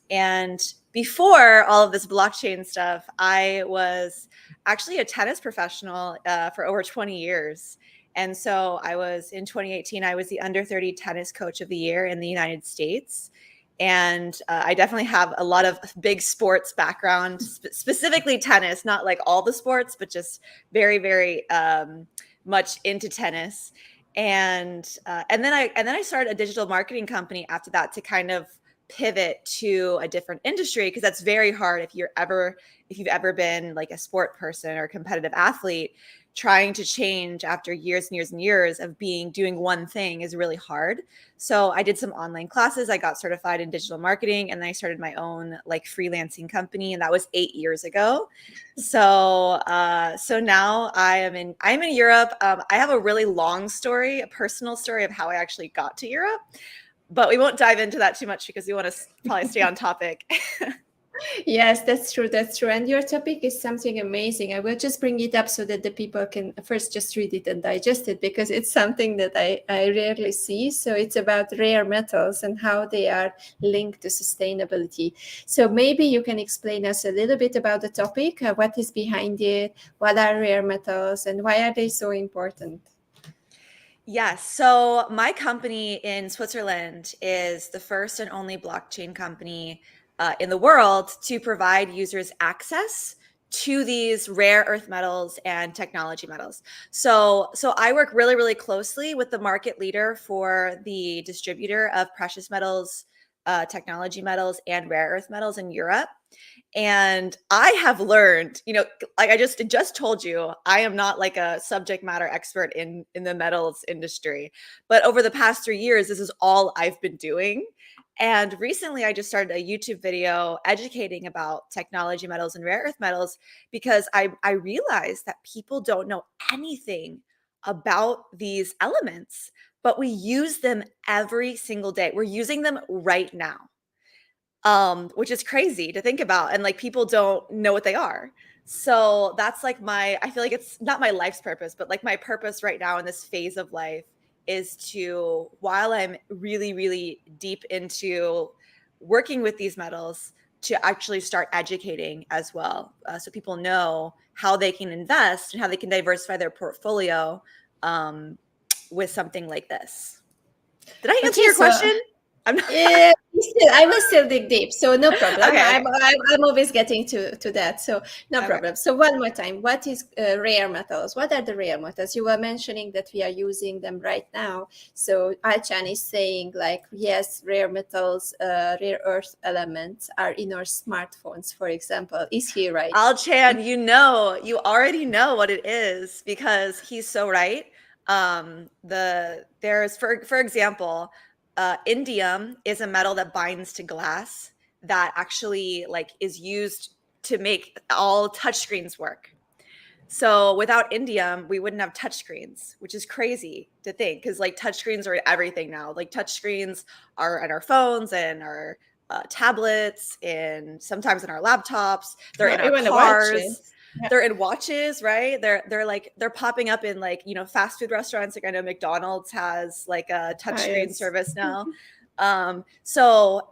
And before all of this blockchain stuff, I was actually a tennis professional for over 20 years. And so I was in 2018, I was the under 30 tennis coach of the year in the United States. And I definitely have a lot of big sports background, specifically tennis, not like all the sports, but just very, very much into tennis. And then I started a digital marketing company after that to kind of pivot to a different industry, because that's very hard if you've ever been like a sport person or a competitive athlete. Trying to change after years and years and years of doing one thing is really hard. So I did some online classes. I got certified in digital marketing, and then I started my own like freelancing company, and that was 8 years ago. So now I'm in Europe. I have a really long story, a personal story of how I actually got to Europe, but we won't dive into that too much because we want to probably stay on topic. Yes, that's true. That's true. And your topic is something amazing. I will just bring it up so that the people can first just read it and digest it, because it's something that I rarely see. So it's about rare metals and how they are linked to sustainability. So maybe you can explain us a little bit about the topic, what is behind it, what are rare metals, and why are they so important? Yes. So my company in Switzerland is the first and only blockchain company in the world to provide users access to these rare earth metals and technology metals. So I work really, really closely with the market leader for the distributor of precious metals, technology metals, and rare earth metals in Europe. And I have learned, like I just told you, I am not like a subject matter expert in the metals industry. But over the past 3 years, this is all I've been doing. And recently I just started a YouTube video educating about technology metals and rare earth metals, because I realized that people don't know anything about these elements, but we use them every single day. We're using them right now. Which is crazy to think about. And like people don't know what they are. So that's like I feel like it's not my life's purpose, but like my purpose right now in this phase of life is to, while I'm really, really deep into working with these metals, to actually start educating as well. So people know how they can invest and how they can diversify their portfolio with something like this. Did I answer your question? I'm not. Yeah, I will still dig deep, so no problem. Okay. I'm always getting to that, so no Okay. problem. So one more time, what is rare metals? What are the rare metals? You were mentioning that we are using them right now. So Alchan is saying like, yes, rare metals, rare earth elements are in our smartphones, for example. Is he right? Alchan, you already know what it is, because he's so right. There's for example, indium is a metal that binds to glass that actually like is used to make all touchscreens work. So without indium, we wouldn't have touchscreens, which is crazy to think, because like touchscreens are everything now. Like touchscreens are on our phones and our tablets, and sometimes in our laptops. They're in our cars. Yeah. They're in watches, right? They're popping up in like, fast food restaurants. Like I know McDonald's has like a touchscreen service now. So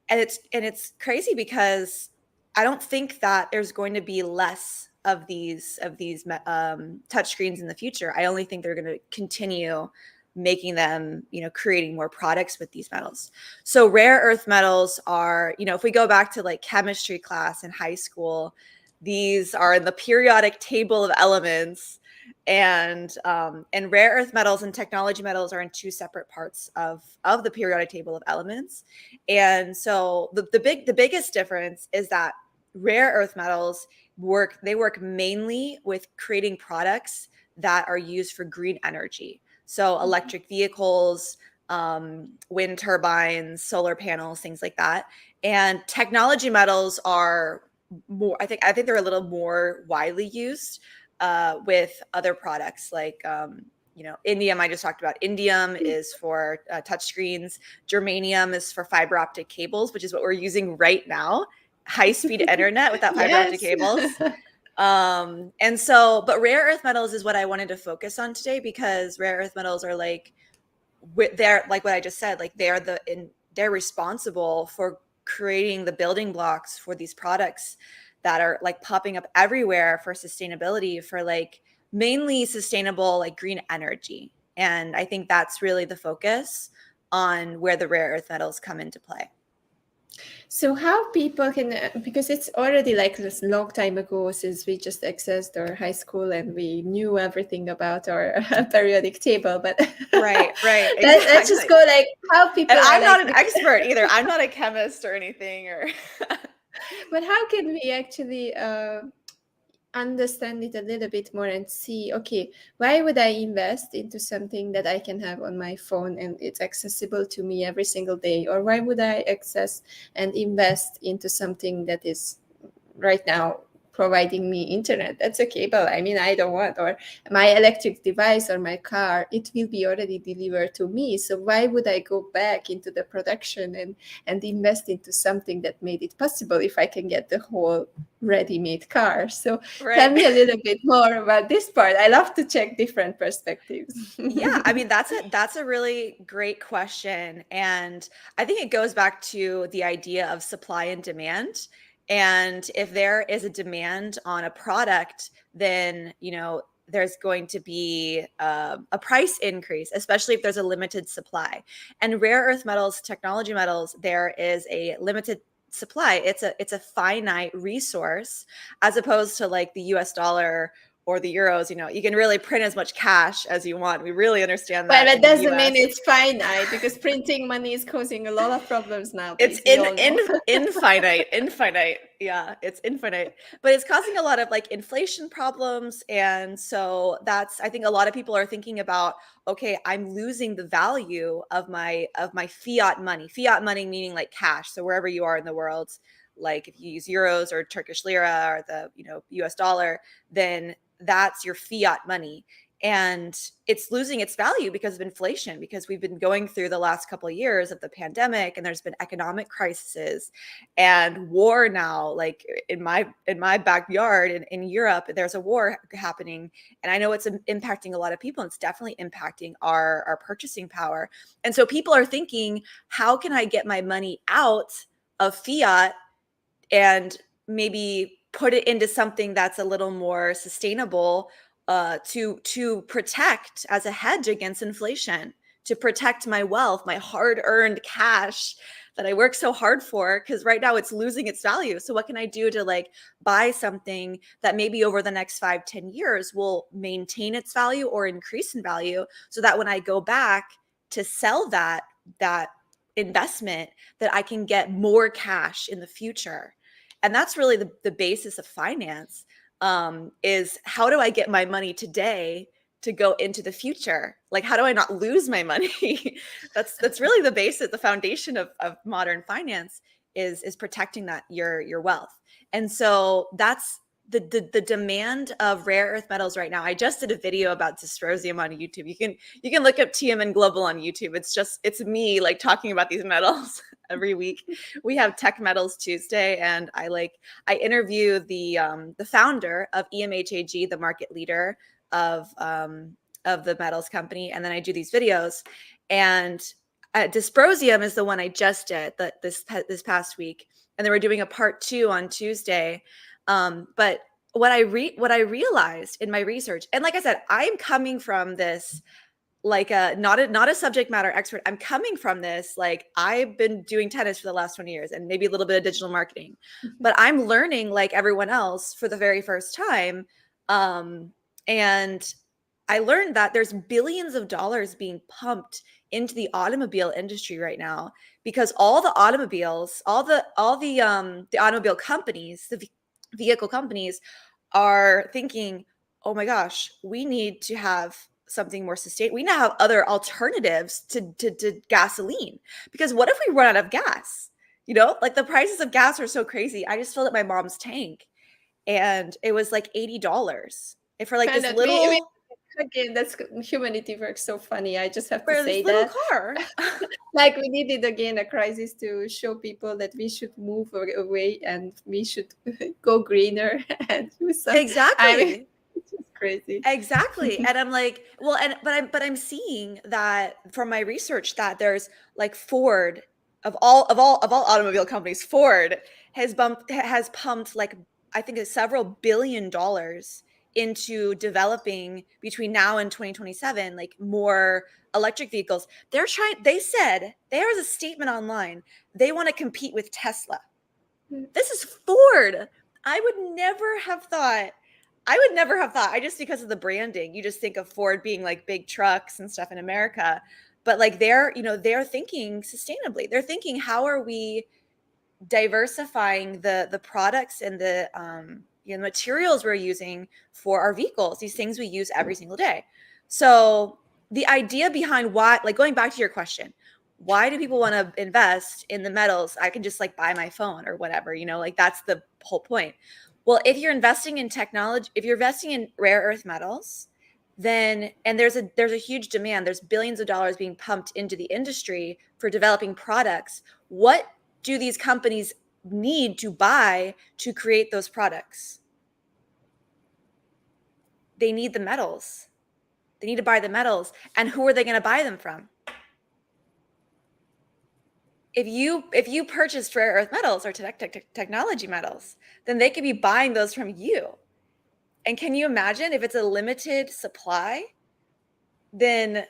it's crazy, because I don't think that there's going to be less of these touchscreens in the future. I only think they're going to continue making them, creating more products with these metals. So rare earth metals are, if we go back to like chemistry class in high school, these are in the periodic table of elements, and rare earth metals and technology metals are in two separate parts of the periodic table of elements. And so the biggest difference is that rare earth metals work mainly with creating products that are used for green energy. So electric vehicles, wind turbines, solar panels, things like that. And technology metals are more, I think they're a little more widely used with other products like, indium. I just talked about indium is for touchscreens. Germanium is for fiber optic cables, which is what we're using right now. High-speed internet without fiber optic cables. And so, but rare earth metals is what I wanted to focus on today, because rare earth metals are like, they're like what I just said, like they're responsible for creating the building blocks for these products that are like popping up everywhere for sustainability, for like mainly sustainable like green energy. And I think that's really the focus on where the rare earth metals come into play. So how people can, because it's already like this long time ago since we just accessed our high school and we knew everything about our periodic table, but right, let's just go like how people. And I'm not like, an expert either. I'm not a chemist or anything. Or but how can we actually understand it a little bit more and see, okay, why would I invest into something that I can have on my phone and it's accessible to me every single day? Or why would I access and invest into something that is right now providing me internet? That's a cable. I mean, I don't want, or my electric device or my car, it will be already delivered to me. So why would I go back into the production and invest into something that made it possible if I can get the whole ready-made car? So tell me a little bit more about this part. I love to check different perspectives. Yeah, I mean, that's a really great question. And I think it goes back to the idea of supply and demand. And if there is a demand on a product, then, you know, there's going to be a price increase, especially if there's a limited supply. And rare earth metals, technology metals, there is a limited supply. It's a finite resource, as opposed to like the US dollar or the euros. You know, you can really print as much cash as you want. We really understand that. But that doesn't mean it's finite, because printing money is causing a lot of problems now. It's infinite. Yeah, it's infinite, but it's causing a lot of like inflation problems. And so that's, I think a lot of people are thinking about, okay, I'm losing the value of my fiat money meaning like cash. So wherever you are in the world, like if you use euros or Turkish lira or the, you know, US dollar, then that's your fiat money. And it's losing its value because of inflation, because we've been going through the last couple of years of the pandemic, and there's been economic crises and war now. Like in my backyard in Europe, there's a war happening, and I know it's impacting a lot of people, and it's definitely impacting our purchasing power. And so people are thinking, how can I get my money out of fiat and maybe put it into something that's a little more sustainable, to protect as a hedge against inflation, to protect my wealth, my hard-earned cash that I work so hard for, because right now it's losing its value. So what can I do to like buy something that maybe over the next 5-10 years will maintain its value or increase in value, so that when I go back to sell that investment, that I can get more cash in the future? And that's really the basis of finance, is how do I get my money today to go into the future? Like, how do I not lose my money? That's really the basis, the foundation of modern finance is protecting that your wealth. And so that's the demand of rare earth metals right now. I just did a video about dysprosium on YouTube. You can look up TMN Global on YouTube. It's me like talking about these metals every week. We have Tech Metals Tuesday, and I interview the founder of EMHAG, the market leader of the metals company, and then I do these videos. And dysprosium is the one I just did this past week, and then we're doing a part 2 on Tuesday. But what I realized in my research, and like I said, I'm coming from this like not a subject matter expert. I'm coming from this, like I've been doing tennis for the last 20 years and maybe a little bit of digital marketing, but I'm learning like everyone else for the very first time. And I learned that there's billions of dollars being pumped into the automobile industry right now, because all the automobiles, all the automobile companies, the vehicle companies are thinking, oh my gosh, we need to have something more sustainable. We now have other alternatives to gasoline, because what if we run out of gas? You know, like the prices of gas are so crazy. I just filled up my mom's tank and it was like $80. And for like this little again, that's humanity works so funny. I just have for to say this little that car. like we needed again a crisis to show people that we should move away and we should go greener and do something. Exactly. I mean, it's just crazy. Exactly. And I'm like, well, but I'm seeing that from my research that there's like Ford, of all automobile companies, Ford has pumped like, I think it's several $billion into developing between now and 2027 like more electric vehicles. They said, there was a statement online, they want to compete with Tesla. This is Ford. I would never have thought, just because of the branding, you just think of Ford being like big trucks and stuff in America. But like they're thinking sustainably. They're thinking, how are we diversifying the products and the materials we're using for our vehicles, these things we use every single day. So the idea behind why, like going back to your question, why do people want to invest in the metals? I can just like buy my phone or whatever, like that's the whole point. Well, if you're investing in technology, if you're investing in rare earth metals, then, and there's a huge demand, there's billions of dollars being pumped into the industry for developing products. What do these companies need to buy to create those products? They need the metals. They need to buy the metals. And who are they going to buy them from? If you purchased rare earth metals or technology metals, then they could be buying those from you. And can you imagine if it's a limited supply, then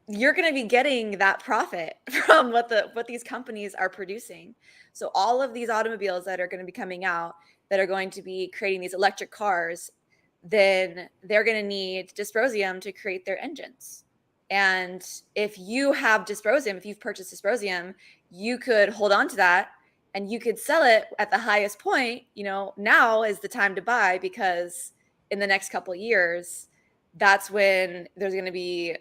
you're going to be getting that profit from what these companies are producing. So all of these automobiles that are going to be coming out, that are going to be creating these electric cars, then they're going to need dysprosium to create their engines. And if you have dysprosium, if you've purchased dysprosium, you could hold on to that and you could sell it at the highest point. Now is the time to buy, because in the next couple of years, that's when there's going to be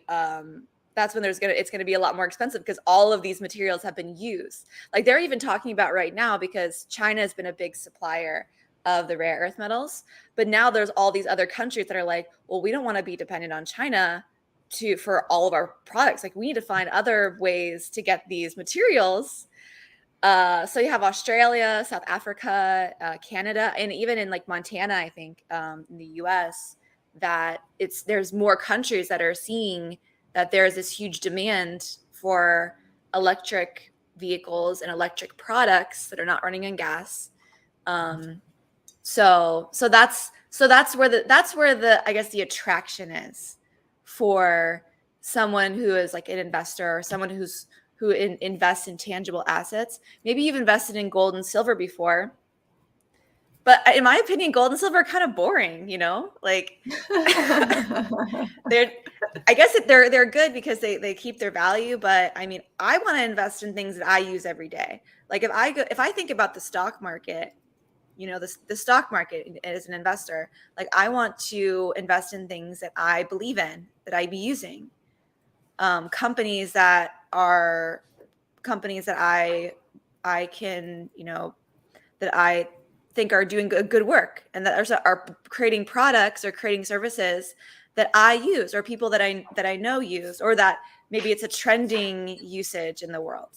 it's going to be a lot more expensive, because all of these materials have been used. Like they're even talking about right now, because China has been a big supplier of the rare earth metals, but now there's all these other countries that are like, well, we don't want to be dependent on China for all of our products. Like we need to find other ways to get these materials. So you have Australia, South Africa, Canada, and even in like Montana, I think, in the US, that there's more countries that are seeing that there's this huge demand for electric vehicles and electric products that are not running on gas. So that's where the I guess the attraction is for someone who is like an investor, or someone who invests in tangible assets. Maybe you've invested in gold and silver before, but in my opinion, gold and silver are kind of boring, like they're good because they keep their value. But I mean, I want to invest in things that I use every day. Like if I think about the stock market, the stock market as an investor, like I want to invest in things that I believe in, that I be using, companies that I can, that I think are doing good work, and that are creating products or creating services that I use, or people that I know use, or that maybe it's a trending usage in the world.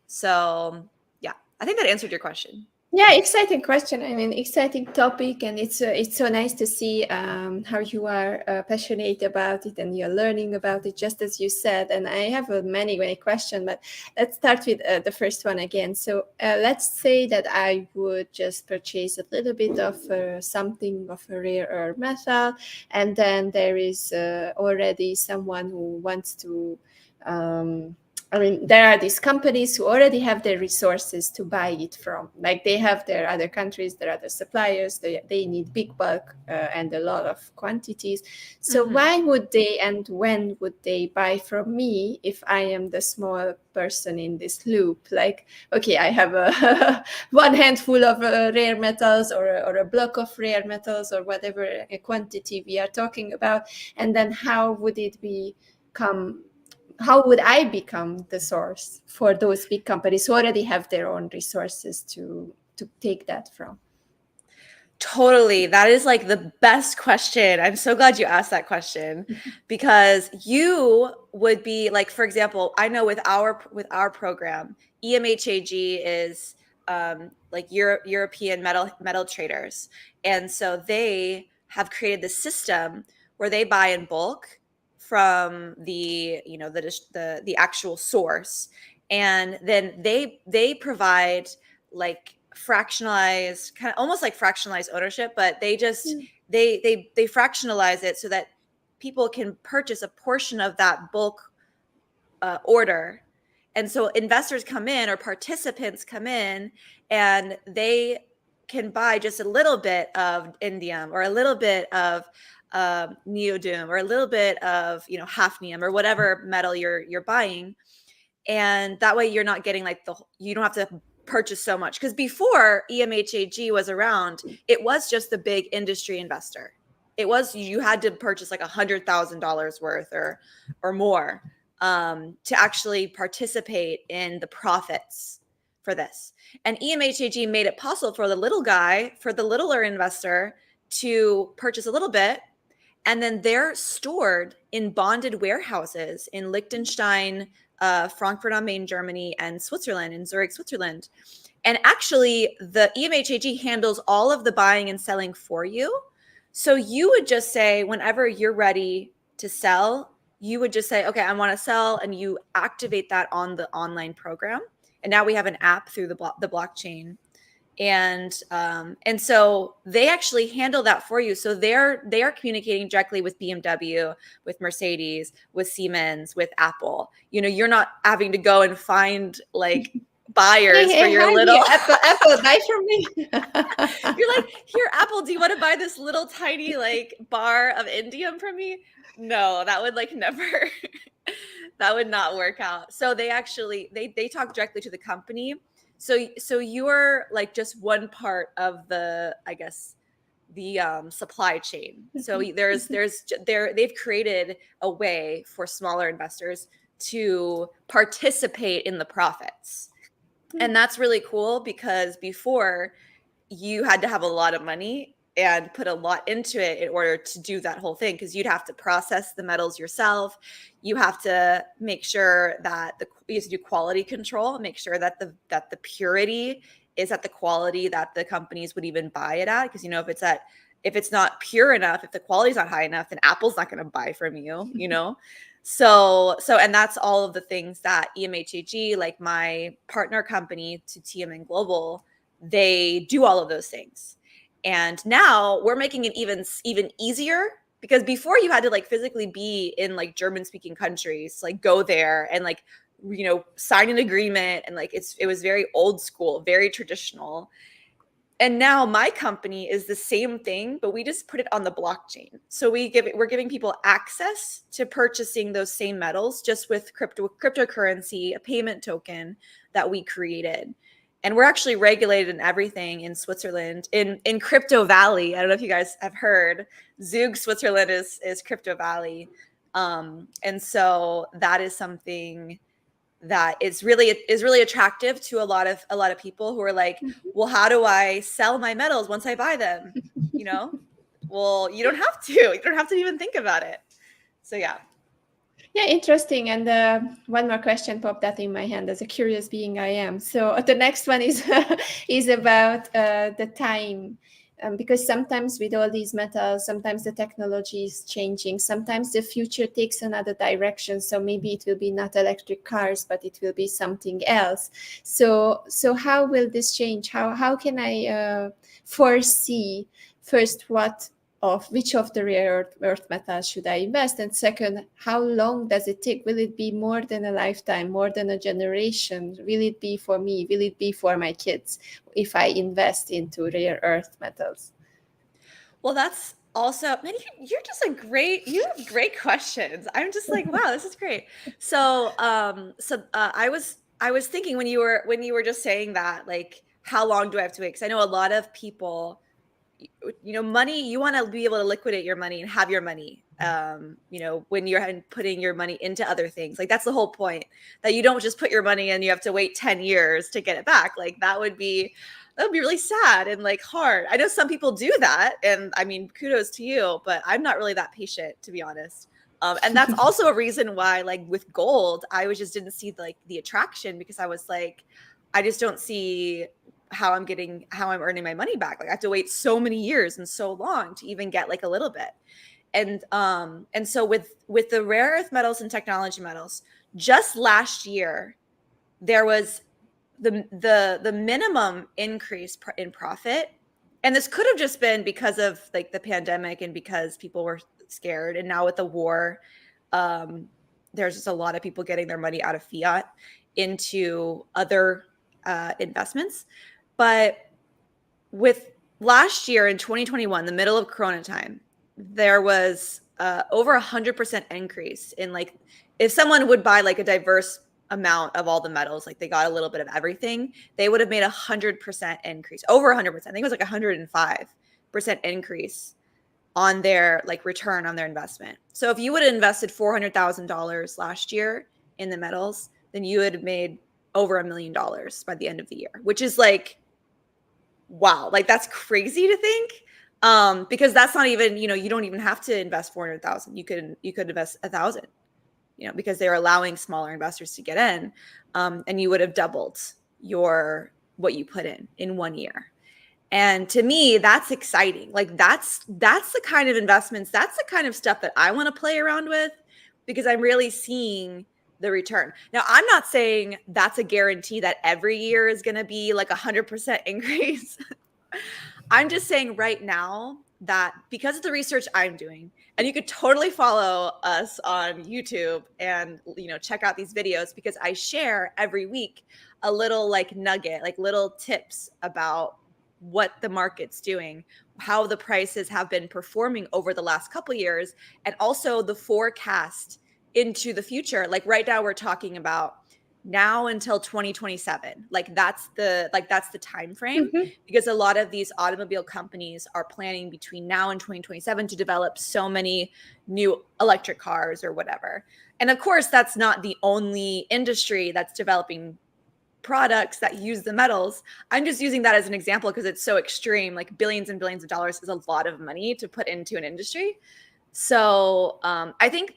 So yeah, I think that answered your question. Yeah, exciting question. I mean, exciting topic, and it's so nice to see how you are passionate about it and you're learning about it, just as you said. And I have many questions, but let's start with the first one again. So let's say that I would just purchase a little bit of something of a rare earth metal, and then there is already someone who wants to. There are these companies who already have their resources to buy it from. Like they have their other countries, their other suppliers. They need big bulk and a lot of quantities. So why would they and when would they buy from me if I am the small person in this loop? Like, okay, I have one handful of rare metals or a block of rare metals or whatever a quantity we are talking about. And then how would I become the source for those big companies who already have their own resources to take that from? Totally. That is like the best question. I'm so glad you asked that question, because you would be like, for example, I know with our program, EMHAG is like European metal traders. And so they have created the system where they buy in bulk from the actual source. And then they provide like fractionalized, kind of almost like fractionalized ownership, but they just they fractionalize it so that people can purchase a portion of that bulk order. And so investors come in, or participants come in, and they can buy just a little bit of indium, or a little bit of neodymium, or a little bit of, you know, hafnium, or whatever metal you're buying. And that way you're not getting like you don't have to purchase so much. Because before EMHAG was around, it was just the big industry investor. It was, you had to purchase like $100,000 worth or more to actually participate in the profits for this. And EMHAG made it possible for the little guy, for the littler investor, to purchase a little bit, and then they're stored in bonded warehouses in Liechtenstein, Frankfurt am Main, Germany, and Switzerland, in Zurich, Switzerland. And actually, the EMHAG handles all of the buying and selling for you. So you would just say, whenever you're ready to sell, you would just say, okay, I want to sell, and you activate that on the online program. And now we have an app through the blockchain. And so they actually handle that for you. So they are communicating directly with BMW, with Mercedes, with Siemens, with Apple. You know, you're not having to go and find like buyers for your little Apple, buy from me. You're like, here, Apple, do you want to buy this little tiny like bar of indium from me? No, that would like never that would not work out. So they actually they talk directly to the company. So you're like just one part of the, I guess, the supply chain. So they've created a way for smaller investors to participate in the profits. And that's really cool, because before you had to have a lot of money and put a lot into it in order to do that whole thing, because you'd have to process the metals yourself. You have to make sure that you have to do quality control, make sure that the purity is at the quality that the companies would even buy it at. Because, you know, if it's not pure enough, if the quality's not high enough, then Apple's not going to buy from you, you know? So, and that's all of the things that EMHAG, like my partner company to TMN Global, they do all of those things. And now we're making it even easier, because before you had to like physically be in like German speaking countries, like go there and like, you know, sign an agreement. And like, it was very old school, very traditional. And now my company is the same thing, but we just put it on the blockchain. So we're giving people access to purchasing those same metals just with cryptocurrency, a payment token that we created. And we're actually regulated in everything in Switzerland, in Crypto Valley. I don't know if you guys have heard, Zug, Switzerland is Crypto Valley. And so that is something that is really attractive to a lot of people who are like, well, how do I sell my metals once I buy them? You know, well, you don't have to even think about it. So yeah. Yeah, interesting. And one more question popped up in my hand, as a curious being I am. So the next one is is about the time. Because sometimes with all these metals, sometimes the technology is changing. Sometimes the future takes another direction. So maybe it will be not electric cars, but it will be something else. So how will this change? How can I foresee, first, which of the rare earth metals should I invest? And second, how long does it take? Will it be more than a lifetime, more than a generation? Will it be for me? Will it be for my kids if I invest into rare earth metals? Well, that's also, man, you have great questions. I'm just like, wow, this is great. So I was thinking when you were just saying that, like, how long do I have to wait? Because I know a lot of people, you know, money, you want to be able to liquidate your money and have your money, you know, when you're putting your money into other things. Like, that's the whole point, that you don't just put your money and you have to wait 10 years to get it back. Like, that would be really sad and like hard. I know some people do that, and I mean, kudos to you, but I'm not really that patient, to be honest. And that's also a reason why, like with gold, I just didn't see like the attraction, because I was like, I just don't see how I'm earning my money back. Like, I have to wait so many years and so long to even get like a little bit. And so with the rare earth metals and technology metals, just last year, there was the minimum increase in profit. And this could have just been because of like the pandemic and because people were scared. And now with the war, there's just a lot of people getting their money out of fiat into other investments. But with last year in 2021, the middle of Corona time, there was over 100% increase in like, if someone would buy like a diverse amount of all the metals, like they got a little bit of everything, they would have made 100% increase, over 100%. I think it was like 105% increase on their like return on their investment. So if you would have invested $400,000 last year in the metals, then you would have made over $1 million by the end of the year, which is like, wow, like that's crazy to think. Because that's not even, you don't even have to invest 400,000. You could invest 1,000, because they're allowing smaller investors to get in, and you would have doubled what you put in 1 year. And to me, that's exciting. Like that's the kind of investments, that's the kind of stuff that I want to play around with, because I'm really seeing the return. Now, I'm not saying that's a guarantee that every year is going to be like 100% increase. I'm just saying right now that because of the research I'm doing, and you could totally follow us on YouTube and, check out these videos, because I share every week a little like nugget, like little tips about what the market's doing, how the prices have been performing over the last couple of years, and also the forecast into the future. Like right now we're talking about now until 2027. Like that's the time frame, because a lot of these automobile companies are planning between now and 2027 to develop so many new electric cars or whatever. And of course, that's not the only industry that's developing products that use the metals. I'm just using that as an example because it's so extreme. Like billions and billions of dollars is a lot of money to put into an industry. So I think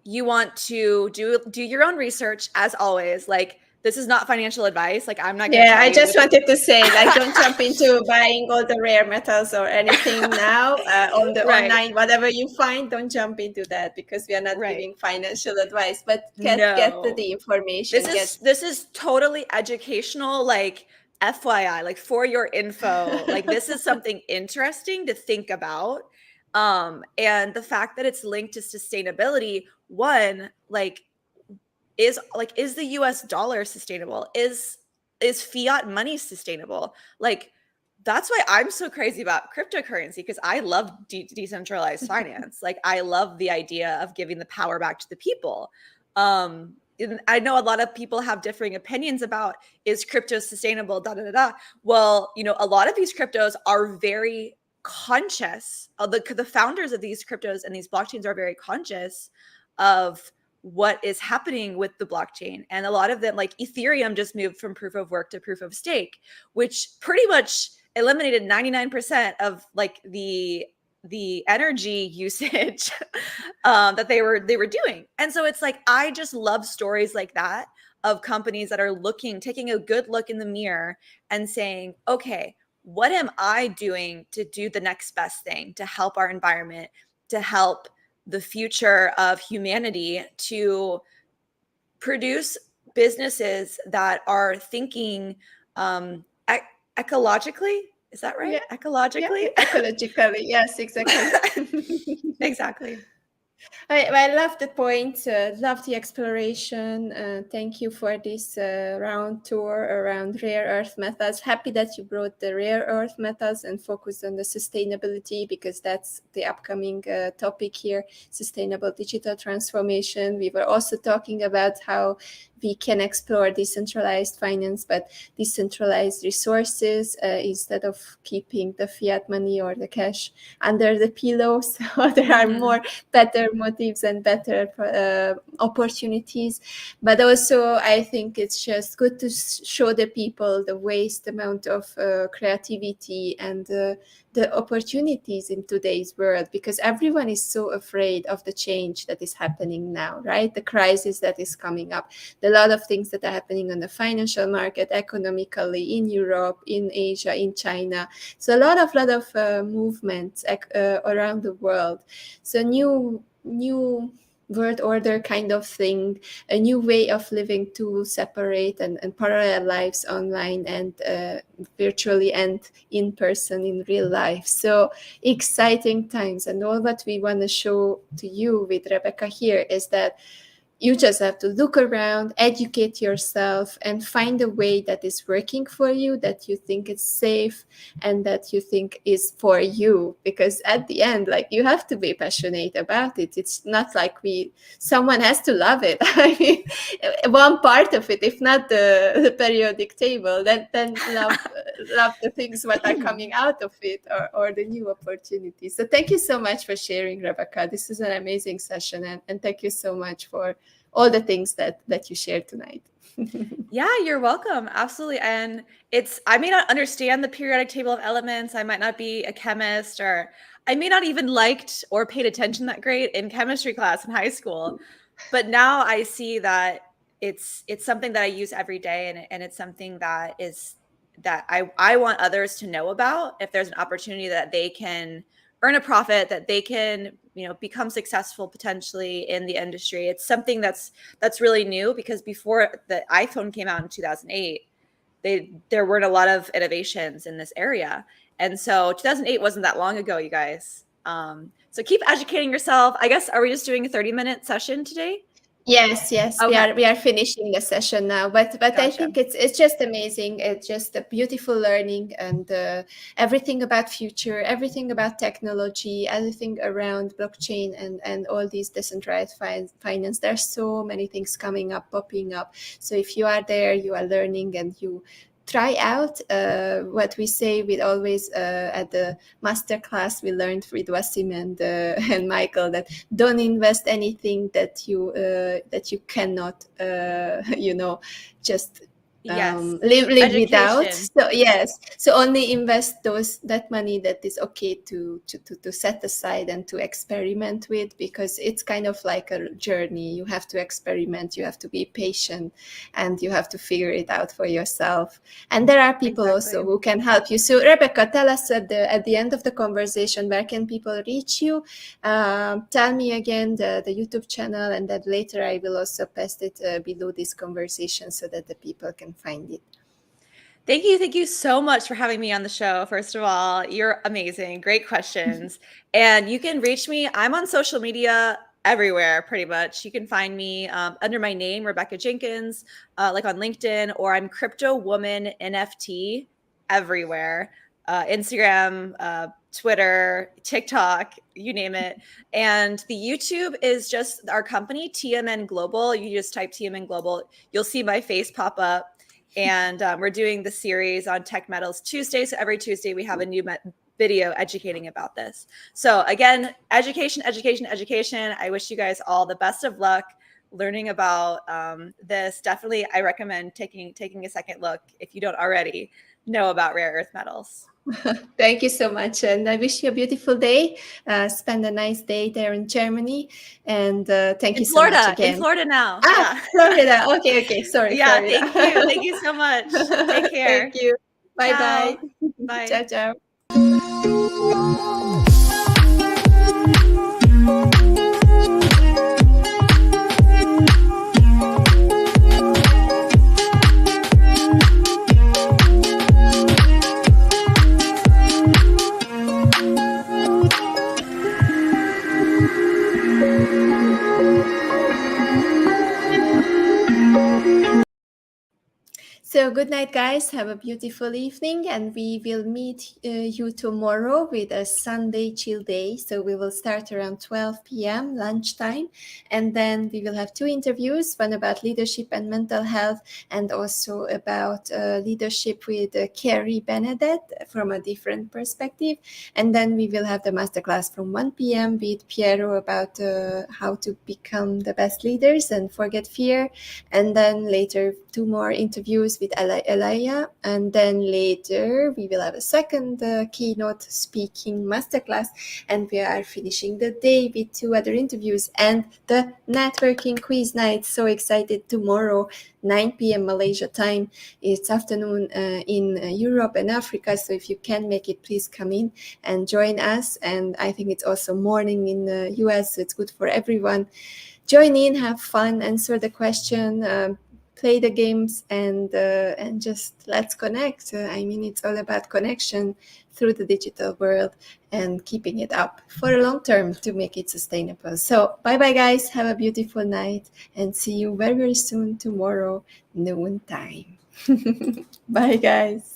you want to do your own research, as always. Like, this is not financial advice. Like, I'm not going to Yeah, tell I you just wanted to say, like, don't jump into buying all the rare metals or anything now on the Right. online. Whatever you find, don't jump into that, because we are not Right. giving financial advice. But get No. the information. This is totally educational, like FYI, like for your info. Like, this is something interesting to think about. And the fact that it's linked to sustainability, one, is the US dollar sustainable? Is fiat money sustainable? Like, that's why I'm so crazy about cryptocurrency, because I love decentralized finance. Like, I love the idea of giving the power back to the people. And I know a lot of people have differing opinions about, is crypto sustainable, da da da da. Well, a lot of these cryptos are very conscious. The founders of these cryptos and these blockchains are very conscious of what is happening with the blockchain. And a lot of them, like Ethereum, just moved from proof of work to proof of stake, which pretty much eliminated 99% of like the energy usage that they were doing. And so it's like, I just love stories like that, of companies that are taking a good look in the mirror and saying, okay, what am I doing to do the next best thing to help our environment, to help the future of humanity, to produce businesses that are thinking ecologically. Is that right? Yeah. Ecologically? Yeah, ecologically. Yes, exactly. Exactly. I love the point, love the exploration. Thank you for this round tour around rare earth metals. Happy that you brought the rare earth metals and focused on the sustainability, because that's the upcoming topic here, sustainable digital transformation. We were also talking about how we can explore decentralized finance, but decentralized resources, instead of keeping the fiat money or the cash under the pillow. So there are more better motives and better opportunities. But also, I think it's just good to show the people the waste amount of creativity and the opportunities in today's world, because everyone is so afraid of the change that is happening now, right? The crisis that is coming up, a lot of things that are happening on the financial market, economically, in Europe, in Asia, in China. So a lot of movements around the world. So new world order kind of thing, a new way of living, to separate and parallel lives online and virtually and in person in real life. So exciting times. And all what we want to show to you with Rebecca here is that you just have to look around, educate yourself, and find a way that is working for you, that you think is safe, and that you think is for you. Because at the end, like, you have to be passionate about it. It's not like someone has to love it. I mean, one part of it, if not the periodic table, then love the things what are coming out of it, or the new opportunities. So thank you so much for sharing, Rebecca. This is an amazing session, and thank you so much for all the things that you shared tonight. Yeah, you're welcome. Absolutely. And I may not understand the periodic table of elements. I might not be a chemist, or I may not even liked or paid attention that great in chemistry class in high school. But now I see that it's something that I use every day, and it's something that I want others to know about. If there's an opportunity that they can earn a profit, that they can, become successful potentially in the industry. It's something that's really new, because before the iPhone came out in 2008, there weren't a lot of innovations in this area. And so 2008 wasn't that long ago, you guys. So keep educating yourself. I guess, are we just doing a 30-minute session today? Yes, Okay. we are finishing the session now, but I Gotcha. think it's just amazing. It's just a beautiful learning, and everything about future, everything about technology, everything around blockchain and all these decentralized finance. There's so many things popping up. So if you are there, you are learning, and you try out what we say with always at the master class we learned with Wasim and Michael, that don't invest anything that you cannot just live without. So yes, so only invest that money that is okay to set aside and to experiment with, because it's kind of like a journey. You have to experiment, you have to be patient, and you have to figure it out for yourself. And there are people also who can help you. So Rebecca, tell us at the end of the conversation, where can people reach you? Tell me again the YouTube channel, and then later I will also paste it below this conversation so that the people can find it. Thank you so much for having me on the show. First of all, you're amazing. Great questions. And you can reach me. I'm on social media everywhere, pretty much. You can find me under my name, Rebecca Jenkins, like on LinkedIn, or I'm Crypto Woman NFT everywhere. Instagram, Twitter, TikTok, you name it. And the YouTube is just our company, TMN Global. You just type TMN Global, you'll see my face pop up. And we're doing the series on Tech Metals Tuesday. So every Tuesday we have a new video educating about this. So again, education. I wish you guys all the best of luck learning about this. Definitely, I recommend taking a second look if you don't already know about rare earth metals. Thank you so much, and I wish you a beautiful day. Spend a nice day there in Germany, and thank you so much again. In Florida now. Yeah. Florida. Okay. Sorry. Yeah. Florida. Thank you so much. Take care. Thank you. Bye. Bye. Ciao. So good night, guys. Have a beautiful evening, and we will meet you tomorrow with a Sunday chill day. So we will start around 12 p.m. lunchtime, and then we will have 2 interviews, one about leadership and mental health, and also about leadership with Carrie Benedette from a different perspective. And then we will have the masterclass from 1 p.m. with Piero about how to become the best leaders and forget fear. And then later 2 more interviews with Elia, and then later we will have a second keynote speaking masterclass, and we are finishing the day with 2 other interviews and the networking quiz night. So excited. Tomorrow 9 p.m. Malaysia time. It's afternoon in Europe and Africa, so if you can make it, please come in and join us. And I think it's also morning in the US, so it's good for everyone. Join in, have fun, answer the question, play the games, and just let's connect. I mean, it's all about connection through the digital world and keeping it up for a long term to make it sustainable. So bye bye guys, have a beautiful night, and see you very, very soon tomorrow noon time. Bye guys.